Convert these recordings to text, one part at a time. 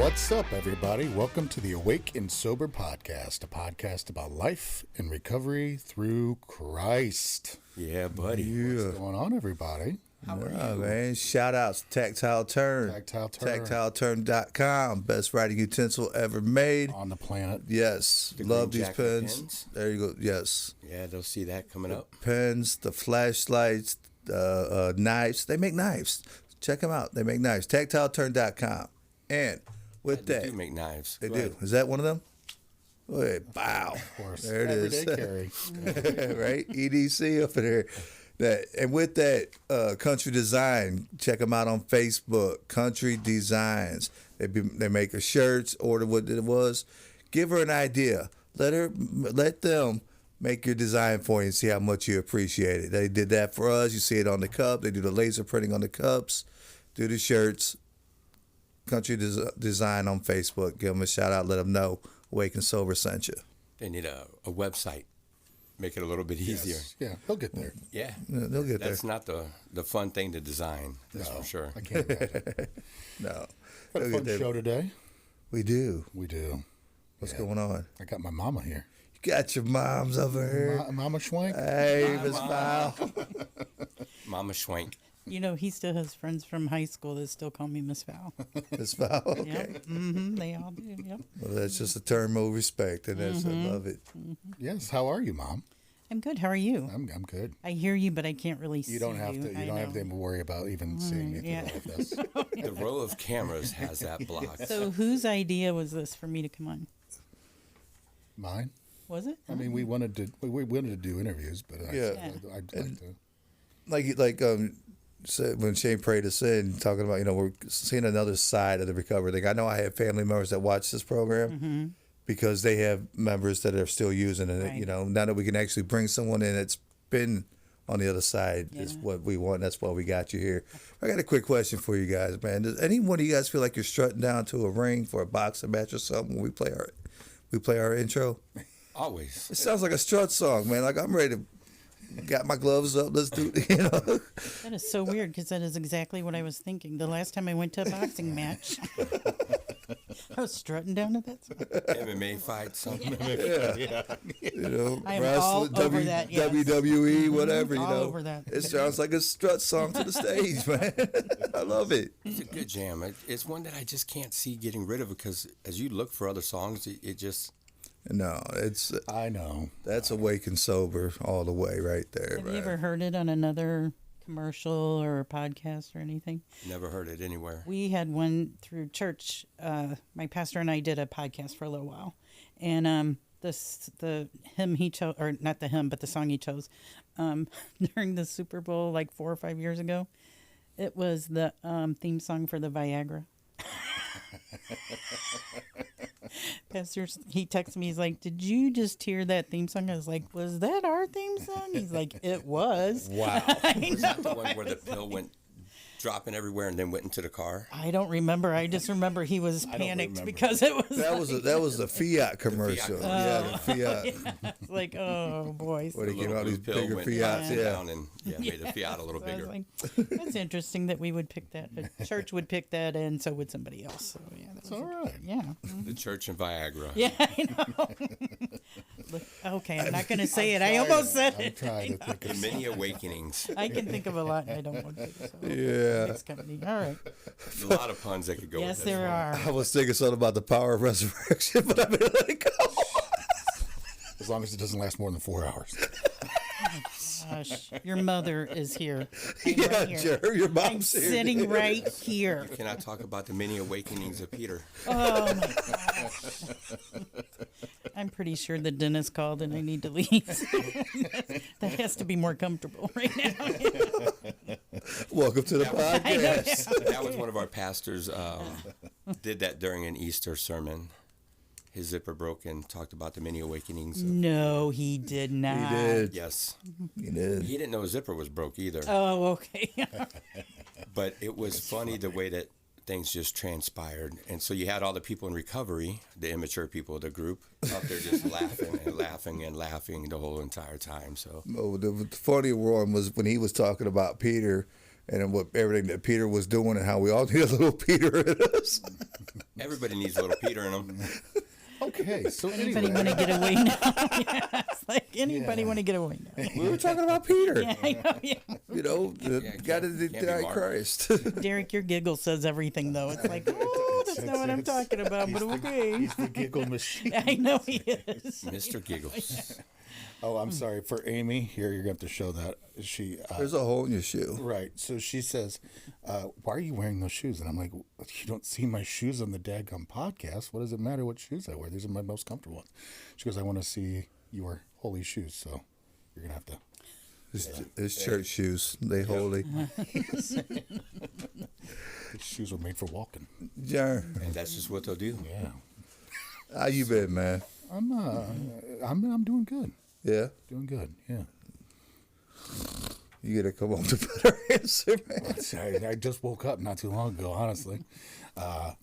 What's up, everybody? Welcome to the Awake and Sober Podcast, a podcast about life and recovery through Christ. Yeah, buddy. Yeah. What's going on, everybody? How are you? Man, Shoutouts, Tactile Turn. TactileTurn.com. Best writing utensil ever made On the planet. Yes. The Love green these jacket pens. There you go. Yes. Yeah, they'll see that coming up. Pens, the flashlights, knives. They make knives. Check them out. They make knives. TactileTurn.com. And with They that, do make knives. they Go do. ahead. Is that one of them? Wait, bow. Of course. There it is. Everyday carry. Right? EDC up in there. And with that, Country Design, check them out on Facebook. Country Designs. They make her shirts. Order what it was. Give her an idea. Let them make your design for you and see how much you appreciate it. They did that for us. You see it on the cup. They do the laser printing on the cups. Do the shirts. Country Design on Facebook. Give them a shout out. Let them know Awake and Sober sent you. They need a website. Make it a little bit easier. Yes. Yeah, they'll get there. Yeah. They'll get there. That's not the fun thing to design. That's for sure. I can't imagine. No. Got a They'll fun get there. show today. We do. We do. What's going on? I got my mama here. You got your moms over here. Mama Schwank. Hey, Hi, Miss Mom. Val. Mama Schwank. You know, he still has friends from high school that still call me Miss Val. Miss Val. Okay. Yep. They all do. Yep. Well, that's just a term of respect, and that's I love it. Yes. How are you, Mom? I'm good. How are you? I'm good. I hear you, but I can't really see You don't have to. You I don't have know. to worry about even seeing me through yeah. all of this. The row of cameras has that blocked. So whose idea was this for me to come on? Mine. Was it? I mean, we wanted to do interviews, but Yeah. I'd like to. Like said when Shane prayed us in, talking about we're seeing another side of the recovery thing. I know I have family members that watch this program because they have members that are still using it. Right. Now that we can actually bring someone in that's been on the other side is Yeah. what we want. That's why we got you here. I got a quick question for you guys, man. Does any one of you guys feel like you're strutting down to a ring for a boxing match or something when we play our intro? Always. It sounds like a strut song, man. Like I'm ready to got my gloves up. Let's do it. That is so weird because that is exactly what I was thinking. The last time I went to a boxing match, I was strutting down to that song. MMA fight, something. I am all over that, yes. WWE, whatever. All over that. It sounds like a strut song to the stage, man. I love it. It's a good jam. It's one that I just can't see getting rid of because as you look for other songs, it just... No, it's I know. that's Awake and Sober all the way right there. Have man. you ever heard it on another commercial or podcast or anything? never heard it anywhere. We had one through church. My pastor and I did a podcast for a little while, and the hymn he chose, or not the hymn, but the song he chose, during the Super Bowl like 4 or 5 years ago, it was the theme song for the Viagra. Pastor, he texted me. He's like, "Did you just hear that theme song?" I was like, "Was that our theme song?" He's like, "It was." Wow. Was that the one where the pill went dropping everywhere and then went into the car? I don't remember. I just remember he was panicked remember. because it was. That was the Fiat commercial. commercial. Yeah, the Fiat. It's like, oh boy. Where they The came little out these blue pill bigger went Fiats. Yeah. down and made the Fiat a little So I was bigger. like, that's interesting that we would pick that. The church would pick that, and so would somebody else. So yeah, that's All right. yeah, The church and Viagra. yeah. I know. Look, okay, I'm not going to say it. I almost said I'm it. trying to think The of many awakenings. I can think of a lot, and I don't want to. So. Yeah. Next company. All right. A lot of puns that could go Yes, with this. there are. I was thinking something about the power of resurrection, but I'm gonna let it go. as long as it doesn't last more than 4 hours. Gosh, your mother is here. I'm Yeah, right here. sure. Your I'm mom's here. sitting right here. Can I talk about the many awakenings of Peter? Oh my gosh. I'm pretty sure the dentist called and I need to leave. That has to be more comfortable right now. Welcome to the podcast. That was one of our pastors did that during an Easter sermon. His zipper broke and talked about the many awakenings. No, he did not. He did. Yes. He did. He didn't know his zipper was broke either. Oh, okay. But it was funny the way that things just transpired. And so you had all the people in recovery, the immature people of the group, up there just laughing and laughing and laughing the whole entire time. So Oh, the funny one was when he was talking about Peter and what everything that Peter was doing and how we all need a little Peter in us. Everybody needs a little Peter in them. Okay, so Anybody anyway. want to get away now? Yeah, it's like anybody want to get away now? We were talking about Peter. Yeah, I know. Yeah. You know, got to can't be deny Mark. Christ. Derek, your giggle says everything, though. It's like, oh, that's not what I'm talking about, but okay. He's the giggle machine. I know he is. Mr. Giggles. Oh, I'm sorry. For Amy, here, you're going to have to show that. She, There's a hole in your shoe. right. So she says, why are you wearing those shoes? And I'm like, you don't see my shoes on the Dadgum podcast. What does it matter what shoes I wear? These are my most comfortable ones. She goes, I want to see your holy shoes. So you're going to have to. It's church shoes. They holy. These shoes were made for walking. Yeah. And that's just what they'll do. Yeah. How you been, man? I'm doing good. Yeah. Doing good. Yeah. You gotta come up with a better answer, man. Sorry, I just woke up not too long ago, honestly.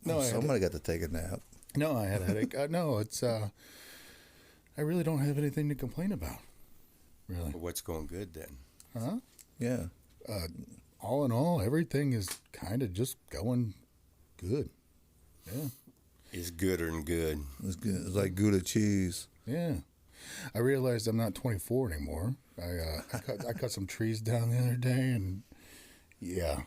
No, Somebody got to take a nap. I had a headache. No, it's I really don't have anything to complain about. Really. But what's going good then? Huh? Yeah. All in all, everything is kind of just going good. Yeah. Is gooder and good. It's good. It's like Gouda cheese. Yeah. I realized I'm not 24 anymore. I cut some trees down the other day, and yeah.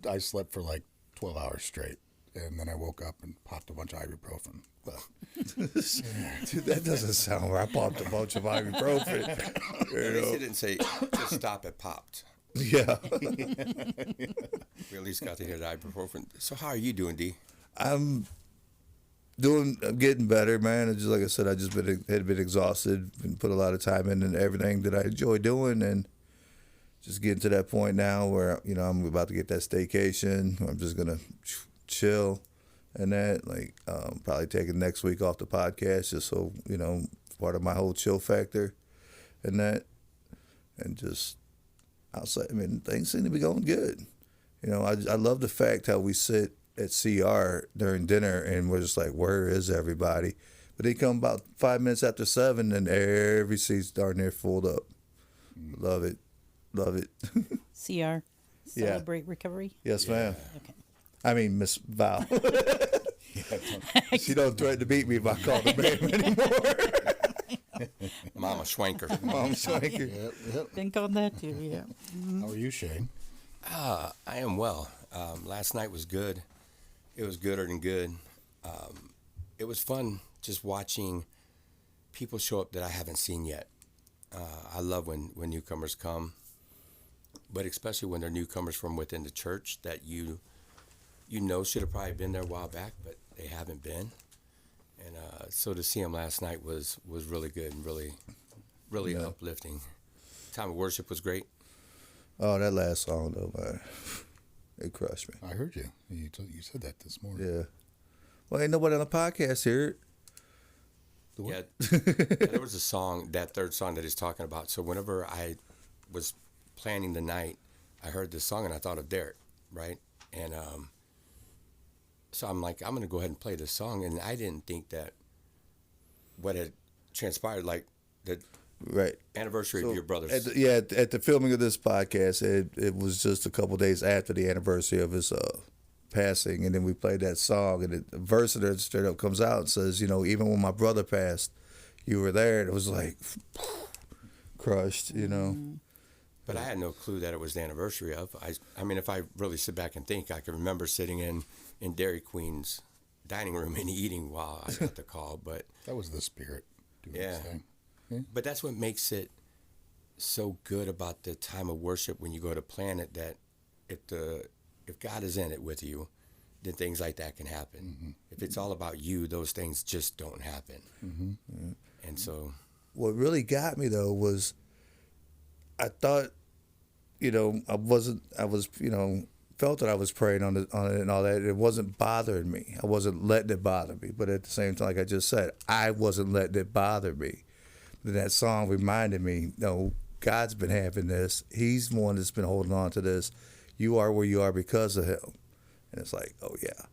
I slept for like 12 hours straight, and then I woke up and popped a bunch of ibuprofen. Well, Dude, that doesn't sound right. I popped a bunch of ibuprofen. At least it didn't say just stop it popped. Yeah. We at least got to hear the ibuprofen. So how are you doing, D? I'm getting better, man. It's just like I said, had been exhausted and put a lot of time in everything that I enjoy doing, and just getting to that point now where I'm about to get that staycation. I'm just gonna chill and that, probably taking next week off the podcast just so part of my whole chill factor and that, and just outside. I mean, things seem to be going good. I love the fact how we sit at CR during dinner and we're just like, where is everybody? But they come about 5 minutes after 7 and every seat's darn near filled up. Love it. CR, Celebrate Recovery. Yes, ma'am. Okay. I mean, Miss Val. She don't threaten to beat me if I call her ma'am anymore. Mama Schwanker. Mom Swanker. yep. Been called that too, yeah. How are you, Shane? I am well. Last night was good. It was gooder than good. It was fun just watching people show up that I haven't seen yet. I love when newcomers come, but especially when they're newcomers from within the church that you should have probably been there a while back, but they haven't been. And so to see them last night was really good and really uplifting. Time of worship was great. Oh, that last song though, man, it crushed me. I heard you. You said that this morning. Yeah. Well, ain't nobody on the podcast here. Yeah, there was a song, that third song that he's talking about. So whenever I was planning the night, I heard this song and I thought of Derek, right? And so I'm like, I'm going to go ahead and play this song. And I didn't think that what had transpired, like the Right. anniversary So of your brother's. at the filming of this podcast, it was just a couple days after the anniversary of his passing, and then we played that song, and the verse of it straight up comes out and says, even when my brother passed, you were there. And it was like crushed, But I had no clue that it was the anniversary of. I mean, if I really sit back and think, I can remember sitting in Dairy Queen's dining room and eating while I got the call. But That was the spirit doing Yeah. its thing. but that's what makes it so good about the time of worship when you go to plan it, that if God is in it with you, then things like that can happen. Mm-hmm. If it's all about you, those things just don't happen. Mm-hmm. And so, What really got me though was I thought, felt that I was praying on it and all that. It wasn't bothering me. I wasn't letting it bother me. But at the same time, like I just said, I wasn't letting it bother me. Then that song reminded me, no, God's been having this. He's the one that's been holding on to this. You are where you are because of him. And it's like, oh yeah,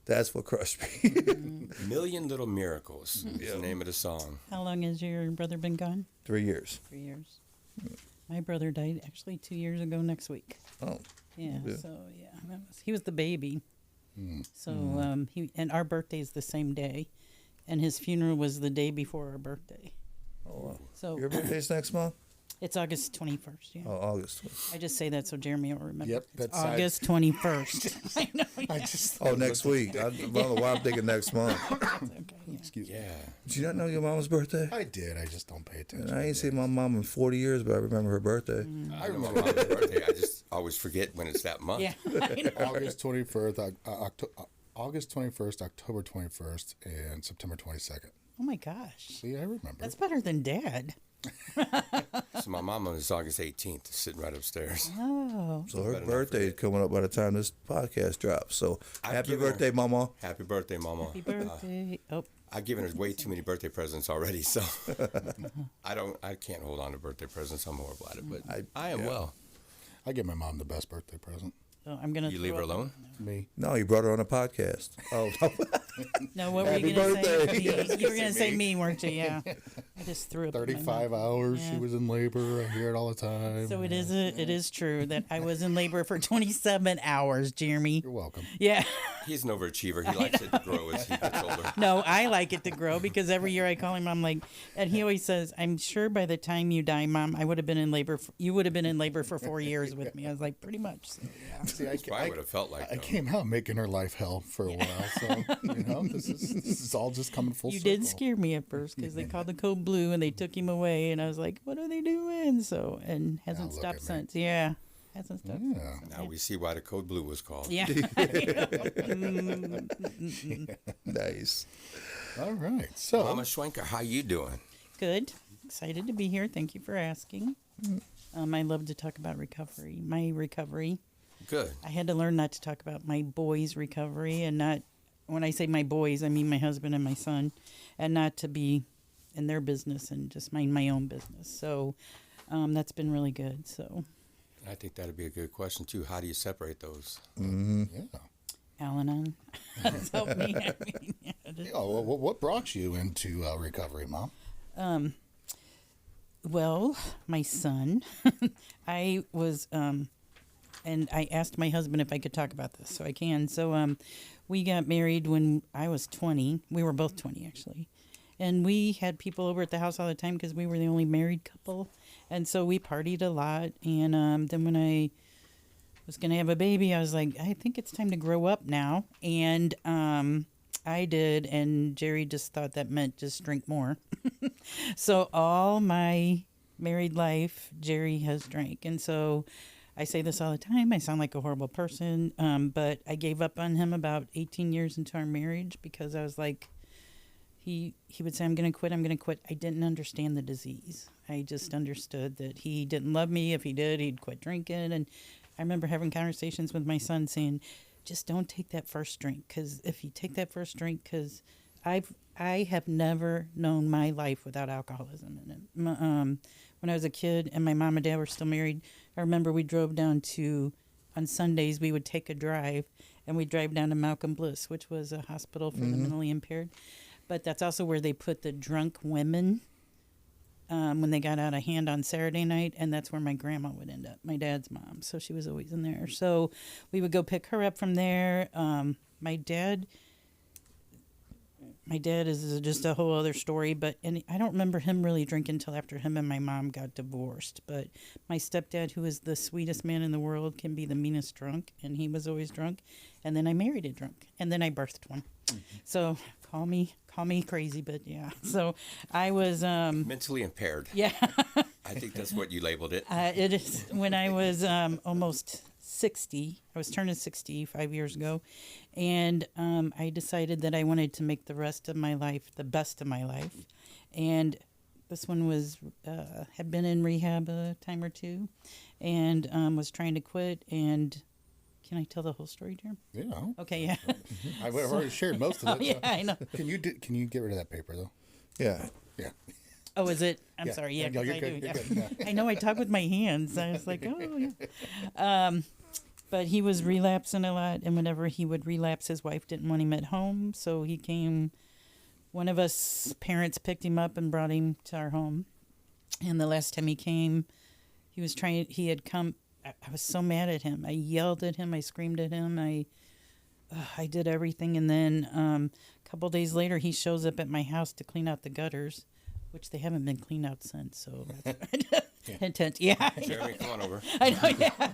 that's what crushed me. Million Little Miracles is the name of the song. How long has your brother been gone? 3 years. 3 years. My brother died actually 2 years ago next week. Oh, Yeah, Yeah. so he was the baby. So he and our birthday is the same day, and his funeral was the day before our birthday. Oh, wow. So Your birthday's next month? it's August 21st. Yeah. Oh, August. I just say that so Jeremy will remember. Yep, It's that's- August 21st. I know. I just Oh, next week. I don't know why I'm thinking next month. Okay, yeah. excuse me. Yeah. Did you not know your mama's birthday? I did. I just don't pay attention. I ain't seen my mom in 40 years, but I remember her birthday. I remember my birthday. I just always forget when it's that month. Yeah. I know. August 21st, August 21st, October 21st, and September 22nd. Oh my gosh. See, I remember. That's better than Dad. So my mama is August 18th, sitting right upstairs. Oh. So her better not birthday is forget. coming up by the time this podcast drops. So I've happy given her- birthday, mama. Happy birthday, mama. Happy birthday. Oh. I've given her way too many birthday presents already, so I can't hold on to birthday presents. I'm horrible at it, but I am well. I give my mom the best birthday present. So I'm gonna You leave throw her up- alone? Me. No, you brought her on a podcast. Oh, No, what were Happy you gonna say? birthday. Me. You were gonna say me, weren't you? Yeah. I just threw up. in my 35 mouth. hours. Yeah. She was in labor. I hear it all the time. So it is true that I was in labor for 27 hours, Jeremy. You're welcome. Yeah. He's an overachiever. He likes it to grow as he gets older. No, I like it to grow because every year I call him, I'm like, and he always says, "I'm sure by the time you die, Mom, I would have been in labor. You would have been in labor for 4 years with me." I was like, "Pretty much." So, yeah. See, That's probably what it felt like. I though. came out making her life hell for a while. So, this is all just coming full You circle. did scare me at first because they called the code blue and they took him away, and I was like, "What are they doing?" So, and hasn't look stopped at me. since. Yeah, hasn't stopped. Yeah. Now we see why the code blue was called. Yeah. nice. All right. So, Mama Schwenker, how you doing? Good. Excited to be here. Thank you for asking. I love to talk about recovery. My recovery. Good. I had to learn not to talk about my boys' recovery and not, when I say my boys, I mean my husband and my son, and not to be in their business and just mind my own business. So that's been really good. So I think that'd be a good question too. How do you separate those? yeah. Al-Anon has helped me. I mean, yeah, Oh, well, what brought you into recovery, Mom? Well, my son, I was, and I asked my husband if I could talk about this, so I can. So we got married when I was 20. We were both 20, actually. And we had people over at the house all the time because we were the only married couple. And so we partied a lot. And then when I was going to have a baby, I was like, I think it's time to grow up now. And I did, and Jerry just thought that meant just drink more. So all my married life, Jerry has drank. And so I say this all the time. I sound like a horrible person, but I gave up on him about 18 years into our marriage because I was like, he would say, I'm going to quit. I didn't understand the disease. I just understood that he didn't love me. If he did, he'd quit drinking. And I remember having conversations with my son saying, just don't take that first drink. Because if you take that first drink, because I have never known my life without alcoholism in it. When I was a kid and my mom and dad were still married, I remember we drove down on Sundays, we would take a drive, and we'd drive down to Malcolm Bliss, which was a hospital for the mentally impaired. But that's also where they put the drunk women when they got out of hand on Saturday night, and that's where my grandma would end up, my dad's mom. So she was always in there. So we would go pick her up from there. My dad is just a whole other story, and I don't remember him really drinking until after him and my mom got divorced. But my stepdad, who is the sweetest man in the world, can be the meanest drunk, and he was always drunk. And then I married a drunk, and then I birthed one. So call me crazy, but yeah. So I was Mentally impaired. yeah. I think that's what you labeled it. It is when I was almost 60. I was turning 60 5 years ago, and I decided that I wanted to make the rest of my life the best of my life. And this one was had been in rehab a time or two, and was trying to quit. And can I tell the whole story, Jeremy? Yeah. Okay, yeah. I've already shared most of it. Yeah, I know. Can you get rid of that paper though? Yeah. Yeah. Oh, is it? I'm Yeah. sorry. Yeah, No, 'cause you're I good, do. you're Yeah. good, yeah. I know I talk with my hands. I was like, oh, yeah. But he was relapsing a lot, and whenever he would relapse, his wife didn't want him at home, so he came. One of us parents picked him up and brought him to our home. And the last time he came, he had come. I was so mad at him. I yelled at him. I screamed at him. I did everything, and then a couple days later, he shows up at my house to clean out the gutters, which they haven't been cleaned out since. So that's intense. Yeah, Jeremy, come on over. I know. Yeah,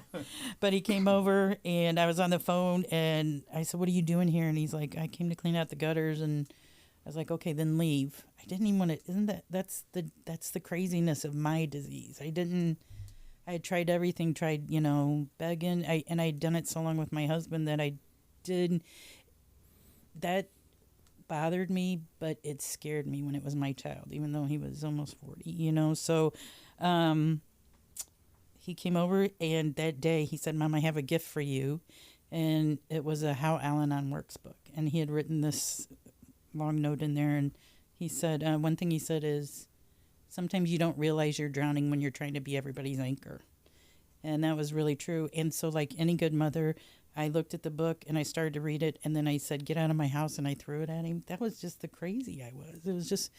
but he came over, and I was on the phone, and I said, "What are you doing here?" And he's like, "I came to clean out the gutters," and I was like, "Okay, then leave." I didn't even want to. That's the craziness of my disease. I had tried everything, begging. I'd done it so long with my husband that that bothered me, but it scared me when it was my child, even though he was almost 40, So he came over, and that day he said, "Mom, I have a gift for you." And it was a How Al-Anon Works book. And he had written this long note in there. And he said, one thing he said is, sometimes you don't realize you're drowning when you're trying to be everybody's anchor. And that was really true. And so, like any good mother, I looked at the book and I started to read it. And then I said, "Get out of my house." And I threw it at him. That was just the crazy I was. It was just,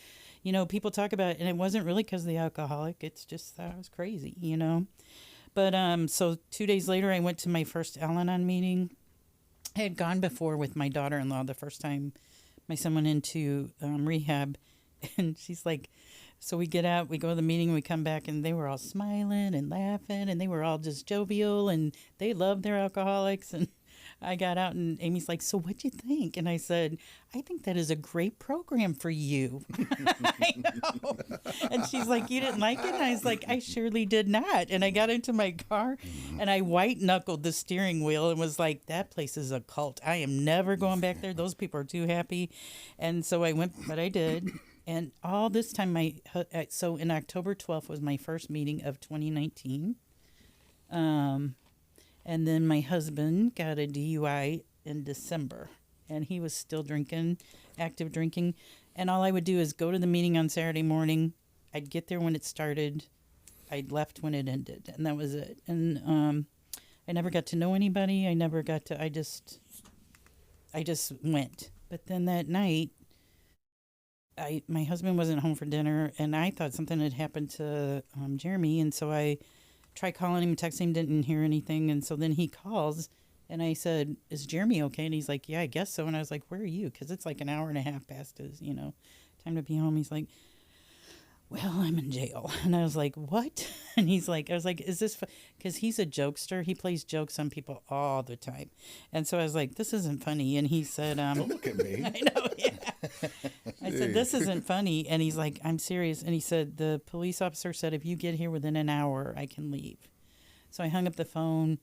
people talk about it. And it wasn't really because of the alcoholic. It's just that I was crazy, But so 2 days later, I went to my first Al-Anon meeting. I had gone before with my daughter-in-law the first time my son went into rehab. And she's like, so we get out, we go to the meeting, we come back, and they were all smiling and laughing, and they were all just jovial, and they loved their alcoholics. And I got out, and Amy's like, "So what'd you think?" And I said, "I think that is a great program for you." I know. And she's like, "You didn't like it?" And I was like, "I surely did not." And I got into my car, and I white-knuckled the steering wheel and was like, "That place is a cult. I am never going back there. Those people are too happy." And so I went, but I did. And all this time, so in October 12th was my first meeting of 2019. And then my husband got a DUI in December, and he was still drinking, active drinking. And all I would do is go to the meeting on Saturday morning. I'd get there when it started. I'd left when it ended, and that was it. And I never got to know anybody. I just went. But then that night, my husband wasn't home for dinner, and I thought something had happened to Jeremy, and so I tried calling him, texting him, didn't hear anything, and so then he calls, and I said, "Is Jeremy okay?" And he's like, "Yeah, I guess so." And I was like, "Where are you?" Because it's like an hour and a half past his, time to be home. He's like, "Well, I'm in jail." And I was like, "What?" And he's like, I was like, "Is this," because he's a jokester. He plays jokes on people all the time. And so I was like, "This isn't funny." And he said, "Don't look at me." I know, yeah. I said, "This isn't funny." And he's like, "I'm serious." And he said, "The police officer said if you get here within an hour, I can leave." So I hung up the phone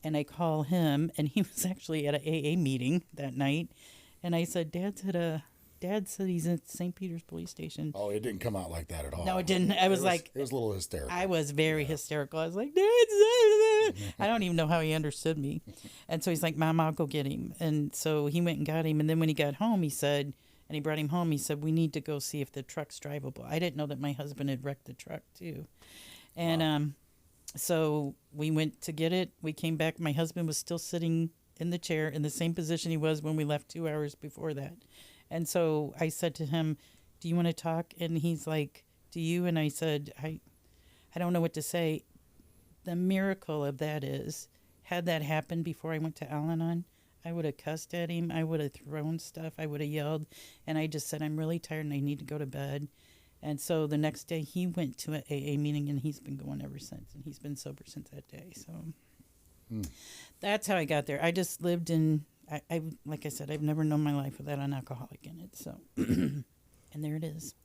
and I call him, and he was actually at an AA meeting that night. And I said, Dad said he's at St. Peter's police station. Oh, it didn't come out like that at all. No, it didn't. It was like... It was a little hysterical. I was very hysterical. I was like, Dad. I don't even know how he understood me. And so he's like, "Mom, I'll go get him." And so he went and got him. And then when he got home, he said, and he brought him home, he said, "We need to go see if the truck's drivable." I didn't know that my husband had wrecked the truck too. And so we went to get it. We came back. My husband was still sitting in the chair in the same position he was when we left 2 hours before that. And so I said to him, "Do you want to talk?" And he's like, "Do you?" And I said, I don't know what to say. The miracle of that is, had that happened before I went to Al-Anon, I would have cussed at him. I would have thrown stuff. I would have yelled. And I just said, "I'm really tired and I need to go to bed." And so the next day he went to an AA meeting, and he's been going ever since. And he's been sober since that day. So that's how I got there. I just lived in... I like I said, I've never known my life without an alcoholic in it. So, and there it is.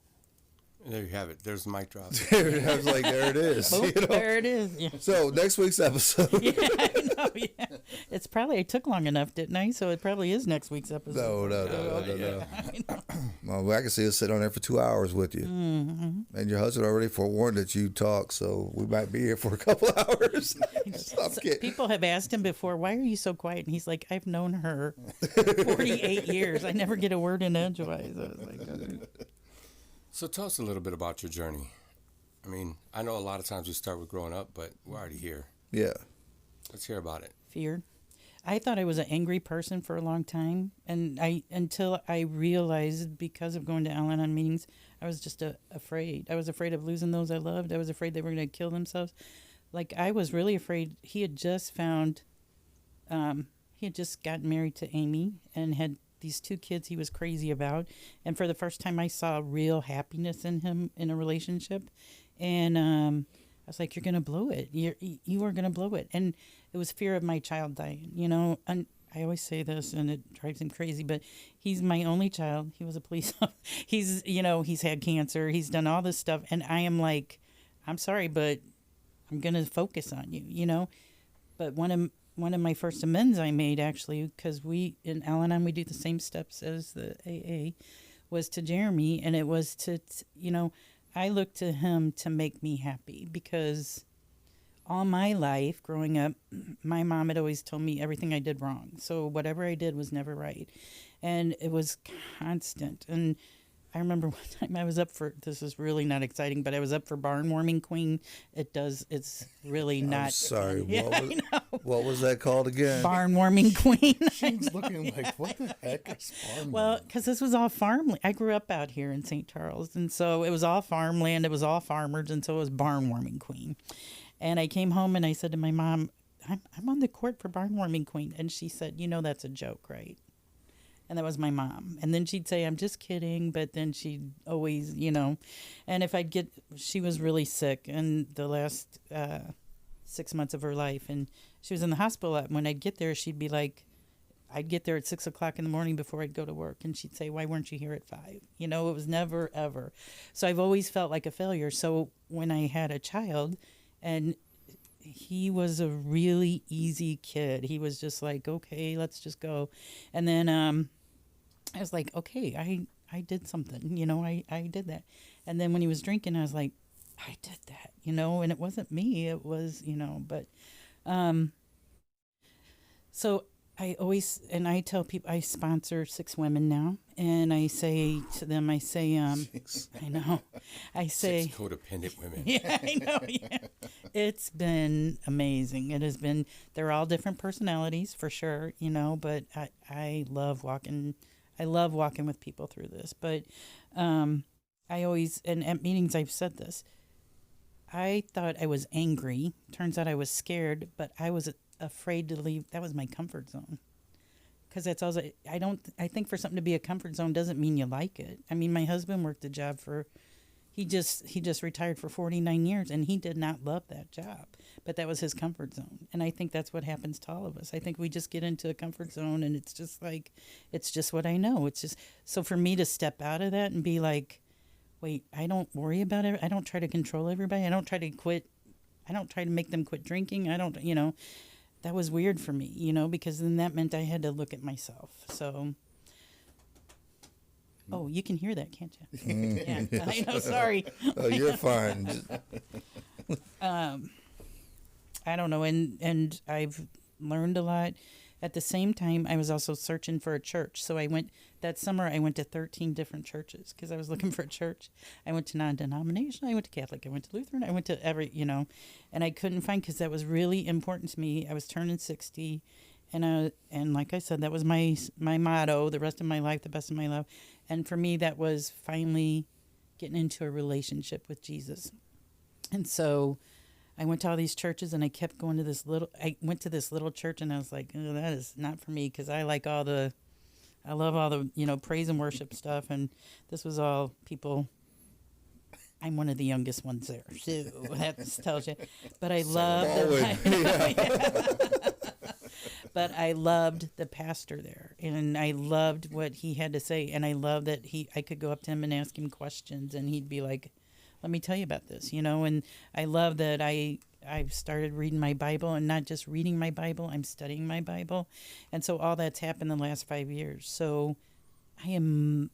There you have it. There's the mic drop. I was like, there it is. Boom, there it is. Yeah. So next week's episode. Yeah, I know. Yeah, it's probably, it took long enough, didn't I? So it probably is next week's episode. No. Well, I can see us sit on there for 2 hours with you. Mm-hmm. And your husband already forewarned that you talk, so we might be here for a couple hours. People have asked him before, "Why are you so quiet?" And he's like, "I've known her 48 years. I never get a word in edgewise." I was like, okay. So tell us a little bit about your journey. I mean, I know a lot of times we start with growing up, but we're already here. Yeah. Let's hear about it. Fear. I thought I was an angry person for a long time, and until I realized, because of going to Al-Anon meetings, I was just afraid. I was afraid of losing those I loved. I was afraid they were going to kill themselves. Like, I was really afraid. He had just found he had just gotten married to Amy and had these 2 kids he was crazy about. And for the first time, I saw real happiness in him in a relationship. And I was like, you're going to blow it. You are going to blow it. And it was fear of my child dying, you know. And I always say this, and it drives him crazy, but he's my only child. He was a police officer. He's, you know, he's had cancer. He's done all this stuff. And I am like, I'm sorry, but I'm going to focus on you, you know. But one of my first amends I made, actually, because we, in Al-Anon, we do the same steps as the AA, was to Jeremy. And it was to, you know, I looked to him to make me happy, because all my life growing up, my mom had always told me everything I did wrong. So whatever I did was never right. And it was constant. And I remember one time I was up for, this is really not exciting, but I was up for barn warming queen. It's really not. I'm sorry. Yeah, What was that called again? Barn warming queen. She's looking like, what the heck is farmland? Well, because this was all farmland. I grew up out here in St. Charles. And so it was all farmland. It was all farmers. And so it was barn warming queen. And I came home and I said to my mom, I'm on the court for barn warming queen. And she said, you know, that's a joke, right? And that was my mom. And then she'd say, I'm just kidding. But then she'd always, you know, and if I'd get, she was really sick in the last 6 months of her life. And she was in the hospital. When I'd get there, she'd be like, I'd get there at 6 o'clock in the morning before I'd go to work. And she'd say, why weren't you here at 5? You know, it was never, ever. So I've always felt like a failure. So when I had a child, and he was a really easy kid. He was just like, okay, let's just go. And then I was like, okay, I did something, you know, I did that. And then when he was drinking, I was like, I did that, you know, and it wasn't me. It was, you know, but so I always, and I tell people, I sponsor 6 women now, and I say to them, I say, I know, I say, 6 codependent women. yeah, I know, yeah. It's been amazing. It has been, they're all different personalities for sure, you know, but I love walking with people through this. But I always, and at meetings I've said this, I thought I was angry. Turns out I was scared, but I was afraid to leave. That was my comfort zone, because that's all I think for something to be a comfort zone doesn't mean you like it. I mean, my husband worked a job for, he just retired for 49 years, and he did not love that job, but that was his comfort zone. And I think that's what happens to all of us. I think we just get into a comfort zone, and it's just like, it's just what I know. It's just, so for me to step out of that and be like, wait, I don't worry about it. I don't try to control everybody. I don't try to quit. I don't try to make them quit drinking. I don't, you know, that was weird for me, you know, because then that meant I had to look at myself. So, oh, you can hear that, can't you? Yeah, I know, sorry. Oh, you're fine. I don't know, and I've learned a lot. At the same time, I was also searching for a church. So that summer I went to 13 different churches because I was looking for a church. I went to non-denominational, I went to Catholic, I went to Lutheran, I went to every, you know, and I couldn't find, because that was really important to me. I was turning 60, and like I said, that was my motto, the rest of my life, the best of my love. And for me, that was finally getting into a relationship with Jesus. And so I went to all these churches, and I kept going to I went to this little church, and I was like, oh, that is not for me, because I love all the, you know, praise and worship stuff. And this was all people, I'm one of the youngest ones there, so that tells you. But I but I loved the pastor there, and I loved what he had to say. And I loved that I could go up to him and ask him questions, and he'd be like, let me tell you about this, you know. And I love that I've started reading my Bible, and not just reading my Bible, I'm studying my Bible. And so all that's happened in the last 5 years. So I am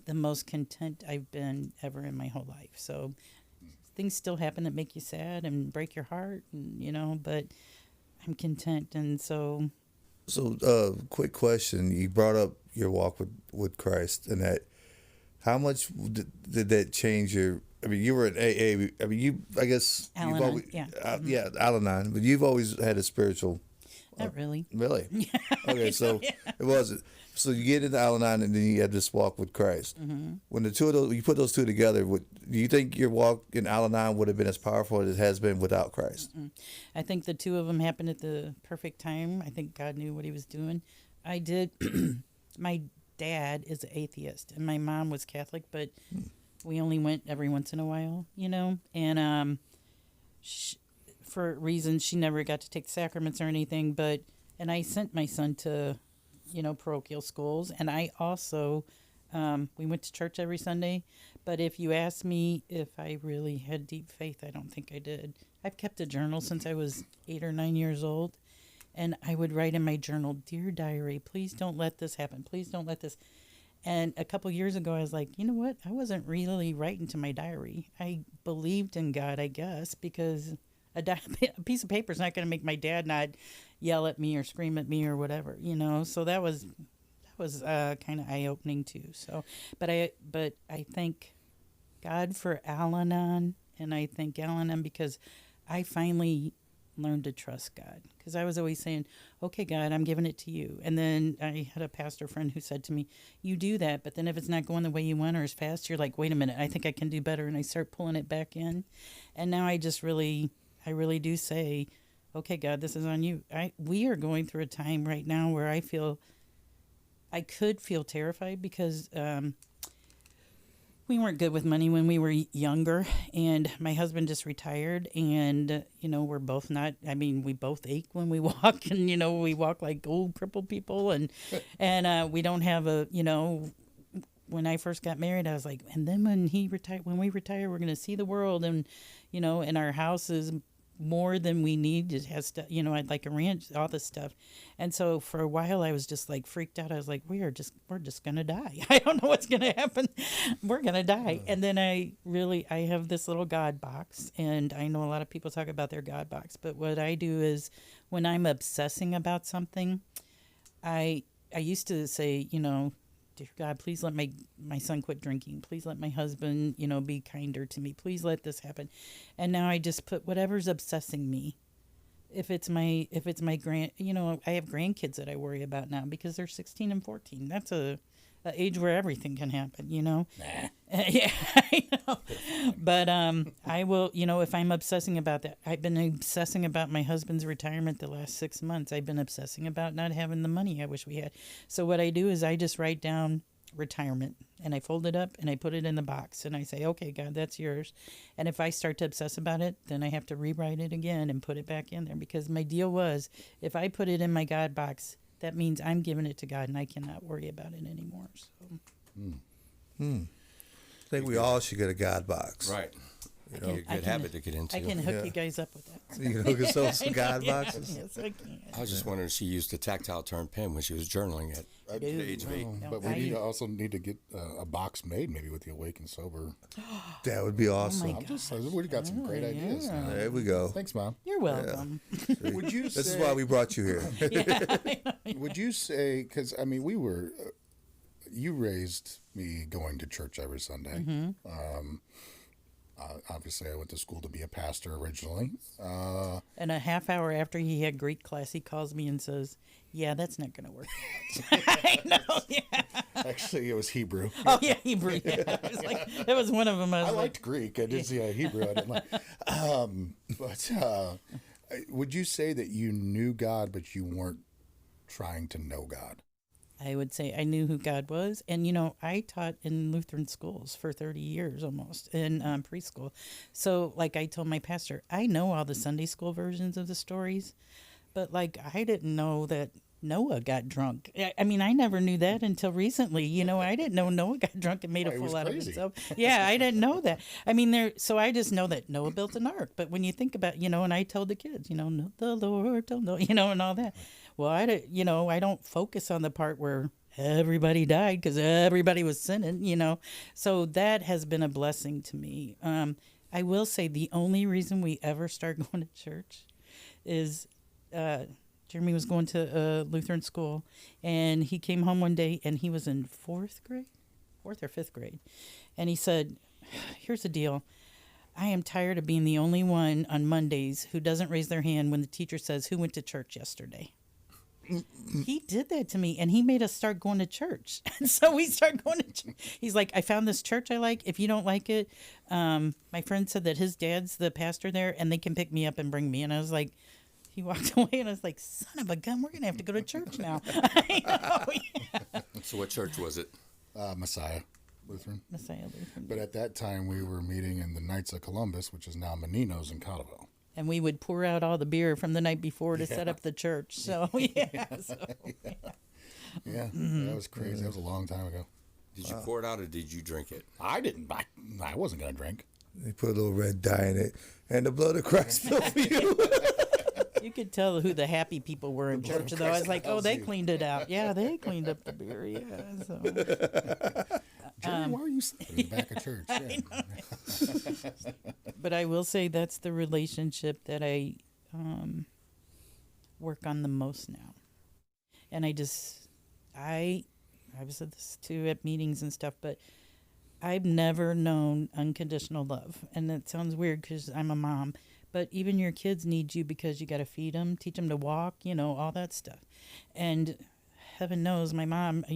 the most content I've been ever in my whole life. So things still happen that make you sad and break your heart, and, you know, but I'm content. And so quick question. You brought up your walk with Christ, and that, how much did that change your, I mean, you were at AA. I mean, I guess Al-Anon, you've always, yeah. yeah, Al-Anon, but you've always had a spiritual Not really. Really? Okay, so it wasn't. So you get into Al-Anon and then you have this walk with Christ. Mm-hmm. When the two of those, you put those two together, do you think your walk in Al-Anon would have been as powerful as it has been without Christ? I think the two of them happened at the perfect time. I think God knew what he was doing. I did. My dad is an atheist and my mom was Catholic, but we only went every once in a while, and for reasons she never got to take sacraments or anything, and I sent my son to parochial schools, and I also we went to church every Sunday. But if you ask me if I really had deep faith, I don't think I did. I've kept a journal since I was 8 or 9 years old, and I would write in my journal, "Dear diary, please don't let this happen. Please don't let this." And a couple years ago, I was like, you know what? I wasn't really writing to my diary. I believed in God, I guess, because a piece of paper is not going to make my dad not yell at me or scream at me or whatever, So that was kind of eye opening too. So, but I thank God for Al-Anon, and I thank Al-Anon because I finally learned to trust God. Because I was always saying, "Okay, God, I'm giving it to you." And then I had a pastor friend who said to me, "You do that, but then if it's not going the way you want or as fast, you're like, wait a minute, I think I can do better," and I start pulling it back in. And now I really do say, "Okay, God, this is on you." We are going through a time right now where I could feel terrified because we weren't good with money when we were younger, and my husband just retired, and we're both not. I mean, we both ache when we walk, and we walk like old crippled people, and we don't have a. When I first got married, I was like, and then when we retire, we're going to see the world, and and our house is more than we need. It has stuff, I'd like a ranch, all this stuff. And so for a while I was just like freaked out. I was like, we're just going to die. I don't know what's going to happen. We're going to die. And then I have this little God box, and I know a lot of people talk about their God box, but what I do is when I'm obsessing about something, I used to say, "Dear God, please let my son quit drinking. Please let my husband, be kinder to me. Please let this happen." And now I just put whatever's obsessing me. If it's my I have grandkids that I worry about now because they're 16 and 14. That's a age where everything can happen, Nah. Yeah, I know. But I will, if I'm obsessing about that, I've been obsessing about my husband's retirement the last 6 months. I've been obsessing about not having the money I wish we had. So what I do is I just write down retirement, and I fold it up and I put it in the box, and I say, "Okay, God, that's yours." And if I start to obsess about it, then I have to rewrite it again and put it back in there, because my deal was, if I put it in my God box, that means I'm giving it to God, and I cannot worry about it anymore. So. I think we all should get a God box. Right. A good habit to get into. I can hook you guys up with that. You can hook us up with some God boxes? Yes, I can. I was just wondering if she used a tactile turn pen when she was journaling at the age of 8. But we also need to get a box made, maybe with the Awake and Sober. That would be awesome. We've got some great ideas. yeah. There we go. Thanks, Mom. You're welcome. Would you say, This is why we brought you here. would you say, because, we were, you raised me going to church every Sunday. Mm-hmm. Obviously, I went to school to be a pastor originally. And a half hour after he had Greek class, he calls me and says, "Yeah, that's not going to work." I know, yeah. Actually, it was Hebrew. Oh, yeah, Hebrew. Yeah. It was one of them. I liked Greek. I did see Hebrew. I didn't like. But would you say that you knew God, but you weren't trying to know God? I would say I knew who God was. And, I taught in Lutheran schools for 30 years almost in preschool. So, like I told my pastor, I know all the Sunday school versions of the stories, but, I didn't know that Noah got drunk. I never knew that until recently. I didn't know Noah got drunk and made a fool out of himself. Yeah, I didn't know that. So I just know that Noah built an ark. But when you think about, and I told the kids, know the Lord, don't know, and all that. Well, I don't focus on the part where everybody died because everybody was sinning, So that has been a blessing to me. I will say the only reason we ever started going to church is Jeremy was going to a Lutheran school, and he came home one day, and he was in 4th or 5th grade. And he said, "Here's the deal. I am tired of being the only one on Mondays who doesn't raise their hand when the teacher says, 'Who went to church yesterday?'" he did that to me, and he made us start going to church. And so we started going to church. He's like, I found this church I like. If you don't like it, my friend said that his dad's the pastor there, and they can pick me up and bring me. And I was like, he walked away, and I was like, son of a gun, we're going to have to go to church now. So what church was it? Messiah Lutheran. Messiah Lutheran. But at that time, we were meeting in the Knights of Columbus, which is now Menino's in Cottleville. And we would pour out all the beer from the night before to set up the church. So, yeah. Yeah, that was crazy. That was a long time ago. Did you pour it out or did you drink it? I didn't. I wasn't going to drink. They put a little red dye in it, and the blood of Christ fell for you. You could tell who the happy people were in church, though. I was like, oh, they cleaned it out. Yeah, they cleaned up the beer. Yeah. So. Jerry, why are you in the back of church? Yeah. But I will say that's the relationship that I work on the most now. And I've said this too at meetings and stuff, but I've never known unconditional love. And that sounds weird because I'm a mom. But even your kids need you because you got to feed them, teach them to walk, all that stuff. And heaven knows my mom,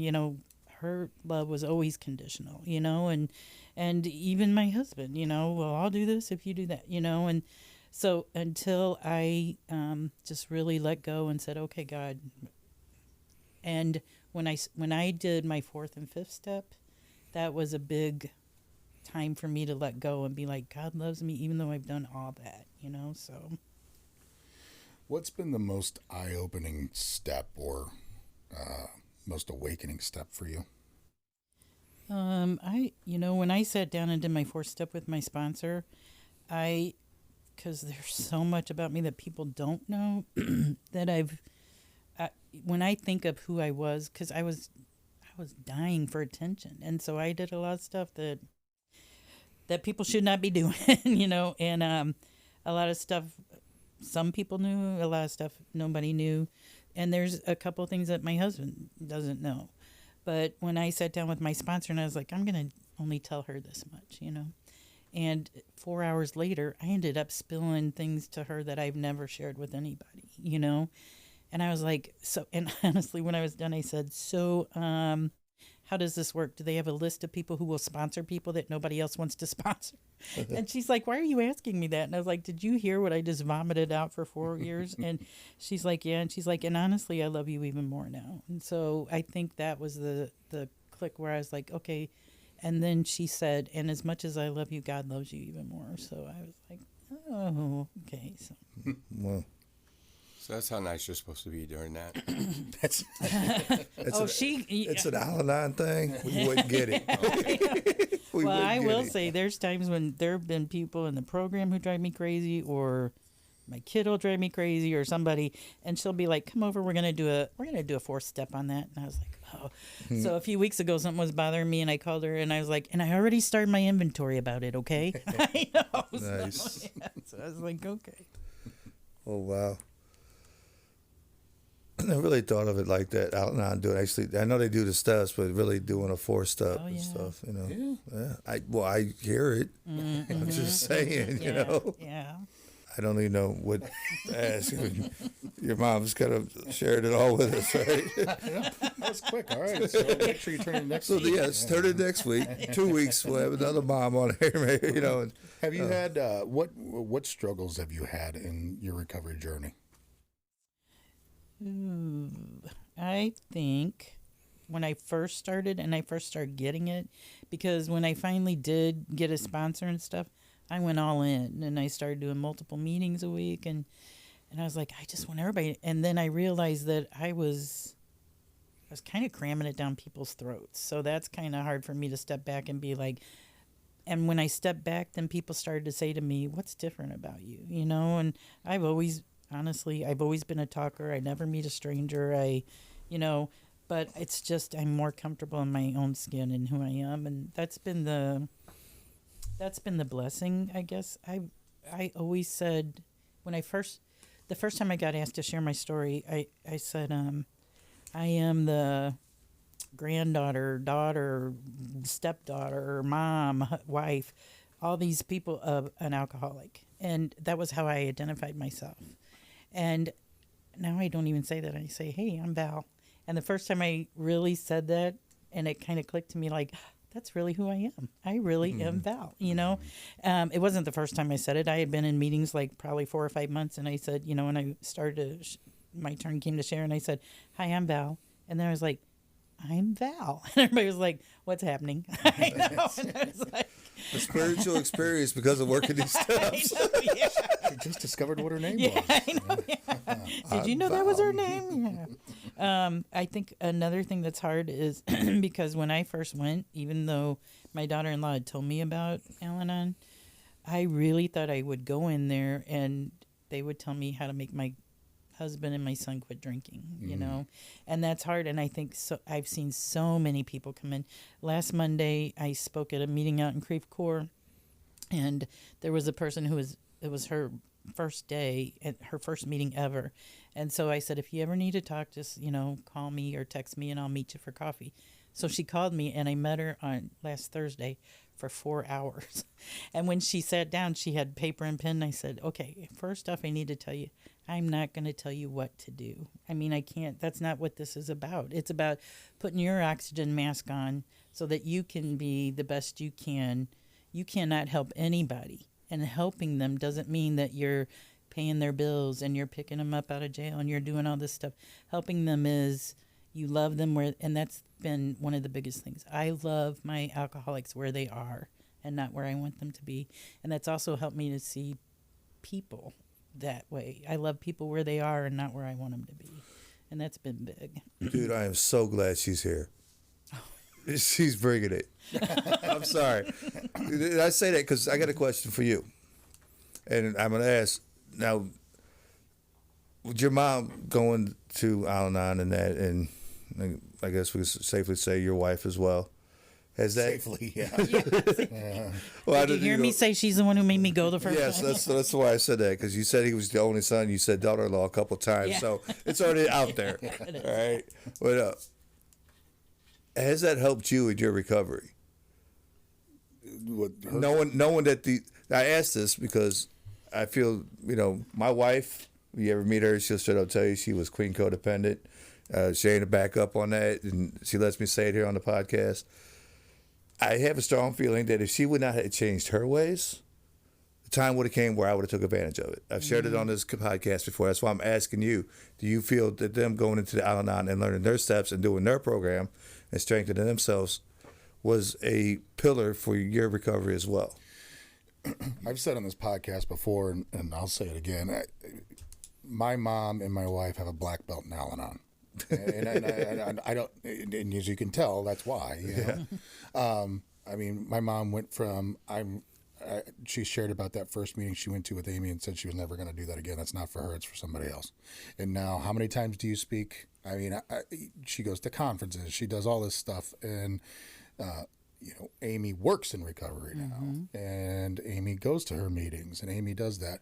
her love was always conditional, and even my husband, well, I'll do this if you do that, and so until I just really let go and said, okay, God. And when I did my fourth and fifth step, that was a big time for me to let go and be like, God loves me even though I've done all that, so. What's been the most eye-opening step or most awakening step for you? When I sat down and did my fourth step with my sponsor, because there's so much about me that people don't know that when I think of who I was, because I was dying for attention. And so I did a lot of stuff that people should not be doing, and a lot of stuff some people knew, a lot of stuff nobody knew. And there's a couple of things that my husband doesn't know. But when I sat down with my sponsor and I was like, I'm going to only tell her this much, And 4 hours later, I ended up spilling things to her that I've never shared with anybody, And I was like, and honestly, when I was done, I said, how does this work? Do they have a list of people who will sponsor people that nobody else wants to sponsor? And she's like, why are you asking me that? And I was like, did you hear what I just vomited out for 4 years? And she's like, yeah. And she's like, and honestly, I love you even more now. And so I think that was the click where I was like, okay. And then she said, and as much as I love you, God loves you even more. So I was like, oh, okay. So. Well. So that's how nice you're supposed to be during that. It's an Al-Anon thing. We wouldn't get it. Well, I will say there's times when there have been people in the program who drive me crazy, or my kid will drive me crazy, or somebody, and she'll be like, "Come over, we're gonna do a fourth step on that." And I was like, "Oh." So a few weeks ago, something was bothering me, and I called her, and I was like, "And I already started my inventory about it, okay?" I know. Nice. So I was like, "Okay." Oh wow. I never really thought of it like that. Al-Anon doing actually. I know they do the steps, but really doing a 4-step and stuff. Yeah. I hear it. Mm-hmm. I'm just saying. Yeah. I don't even know what to ask. Your mom's kind of shared it all with us, right? That was quick. All right. So make sure you turn it next week. Yes, turn it next week. 2 weeks, we'll have another mom on here. Have you had what struggles have you had in your recovery journey? I think when I first started getting it, because when I finally did get a sponsor and stuff, I went all in and I started doing multiple meetings a week, and I was like, I just want everybody. And then I realized that I was kind of cramming it down people's throats. So that's kind of hard for me to step back and be like, and when I stepped back, then people started to say to me, what's different about you? And honestly, I've always been a talker. I never meet a stranger. But it's just I'm more comfortable in my own skin and who I am, and that's been the blessing, I guess. I always said the first time I got asked to share my story, I said I am the granddaughter, daughter, stepdaughter, mom, wife, all these people of an alcoholic, and that was how I identified myself. And now I don't even say that. I say, hey, I'm Val. And the first time I really said that, and it kind of clicked to me like, that's really who I am. I really am Val, you know. It wasn't the first time I said it. I had been in meetings like probably 4 or 5 months, and I said, you know, when I started to, my turn came to share, and I said, hi, I'm Val. And then I was like, I'm Val. And everybody was like, what's happening? I know. And I was like, A spiritual experience because of working these steps. I know, yeah. She just discovered what her name Yeah, was. I know. Yeah. Did you know that was her name? Yeah. I think another thing that's hard is because when I first went, even though my daughter-in-law had told me about Al-Anon, I really thought I would go in there and they would tell me how to make my husband and my son quit drinking, you know, and that's hard. And I think so. I've seen so many people come in. Last Monday, I spoke at a meeting out in Creve Coeur, and there was a person it was her first day at her first meeting ever. And so I said, if you ever need to talk, just, you know, call me or text me and I'll meet you for coffee. So she called me and I met her on last Thursday for 4 hours. And when she sat down, she had paper and pen. And I said, okay, first off, I need to tell you, I'm not going to tell you what to do. I mean, I can't, that's not what this is about. It's about putting your oxygen mask on so that you can be the best you can. You cannot help anybody. And helping them doesn't mean that you're paying their bills and you're picking them up out of jail and you're doing all this stuff. Helping them is you love them and that's been one of the biggest things. I love my alcoholics where they are and not where I want them to be. And that's also helped me to see people that way. I love people where they are and not where I want them to be. And that's been big. Dude, I am so glad she's here. She's bringing it. I'm sorry. I say that because I got a question for you. And I'm going to ask, now, with your mom going to Al-Anon and that, and I guess we could safely say your wife as well, has that... Safely, yeah. Well, Did you hear me say she's the one who made me go the first Yes, time? that's why I said that, because you said he was the only son. You said daughter-in-law a couple times, Yeah. so it's already out there. It is. All right? But has that helped you in your recovery? Knowing that I asked this because I feel, you know, my wife, if you ever meet her, she'll straight up tell you she was queen codependent. She ain't to back up on that, and she lets me say it here on the podcast. I have a strong feeling that if she would not have changed her ways, the time would have came where I would have took advantage of it. I've shared it on this podcast before. That's why I'm asking you, do you feel that them going into the Al-Anon and learning their steps and doing their program and strengthening themselves was a pillar for your recovery as well? I've said on this podcast before, and I'll say it again. My mom and my wife have a black belt in Al-Anon. And I don't, and as you can tell, that's why. You know? Yeah. I mean, my mom went from she shared about that first meeting she went to with Amy and said she was never going to do that again. That's not for her; it's for somebody else. And now, how many times do you speak? I mean, she goes to conferences, she does all this stuff, and you know, Amy works in recovery now, and Amy goes to her meetings, and Amy does that.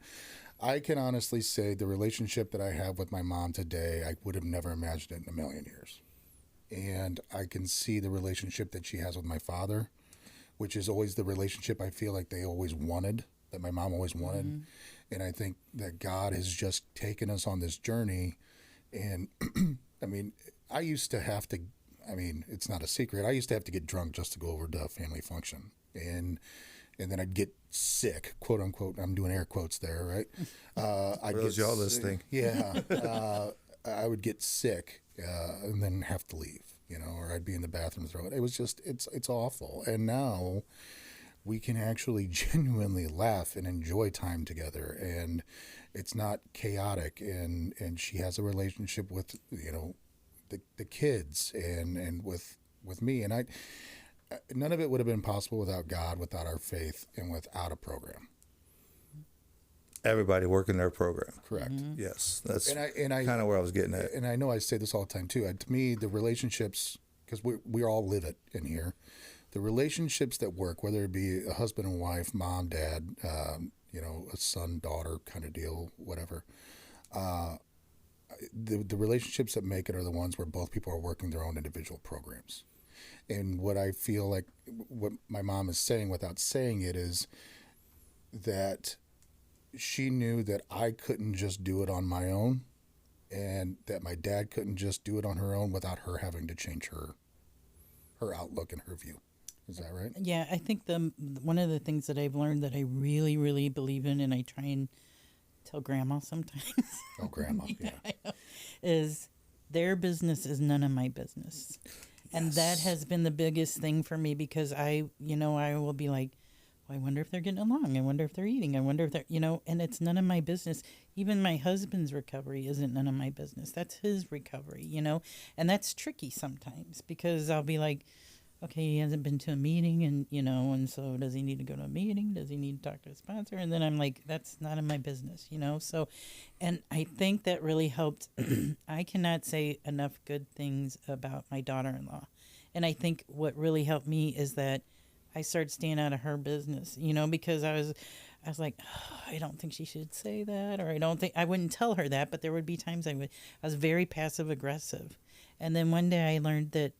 I can honestly say the relationship that I have with my mom today, I would have never imagined it in a million years. And I can see the relationship that she has with my father, which is always the relationship I feel like they always wanted, that my mom always wanted. And I think that God has just taken us on this journey. And I mean, I used to have to, I mean, it's not a secret, I used to have to get drunk just to go over to a family function. And then I'd get sick, quote unquote. I'm doing air quotes there, right? For those y'all listening. Yeah. I would get sick and then have to leave, you know, or I'd be in the bathroom throwing. It was just, it's awful. And now we can actually genuinely laugh and enjoy time together. And it's not chaotic. And she has a relationship with, you know, the kids and with me. And none of it would have been possible without God, without our faith, and without a program. Everybody working their program. Correct. Yes, that's And I kind of where I was getting at. And I know I say this all the time too. To me, the relationships, because we all live it in here, the relationships that work, whether it be a husband and wife, mom, dad, you know, a son, daughter kind of deal, whatever. The relationships that make it are the ones where both people are working their own individual programs. And what I feel like what my mom is saying without saying it is that she knew that I couldn't just do it on my own, and that my dad couldn't just do it on her own without her having to change her outlook and her view. Is that right? Yeah, I think one of the things that I've learned that I really, really believe in, and I try and tell Grandma sometimes. Oh, Grandma, yeah. I know, is their business is none of my business. And that has been the biggest thing for me, because I will be like, well, I wonder if they're getting along. I wonder if they're eating. I wonder if they're, and it's none of my business. Even my husband's recovery isn't none of my business. That's his recovery, and that's tricky sometimes, because I'll be like, okay, he hasn't been to a meeting, and so does he need to go to a meeting? Does he need to talk to a sponsor? And then I'm like, that's none of my business, So, and I think that really helped. I cannot say enough good things about my daughter-in-law. And I think what really helped me is that I started staying out of her business, because I was like, oh, I don't think she should say that, or I wouldn't tell her that, but there would be times I was very passive aggressive. And then one day I learned that,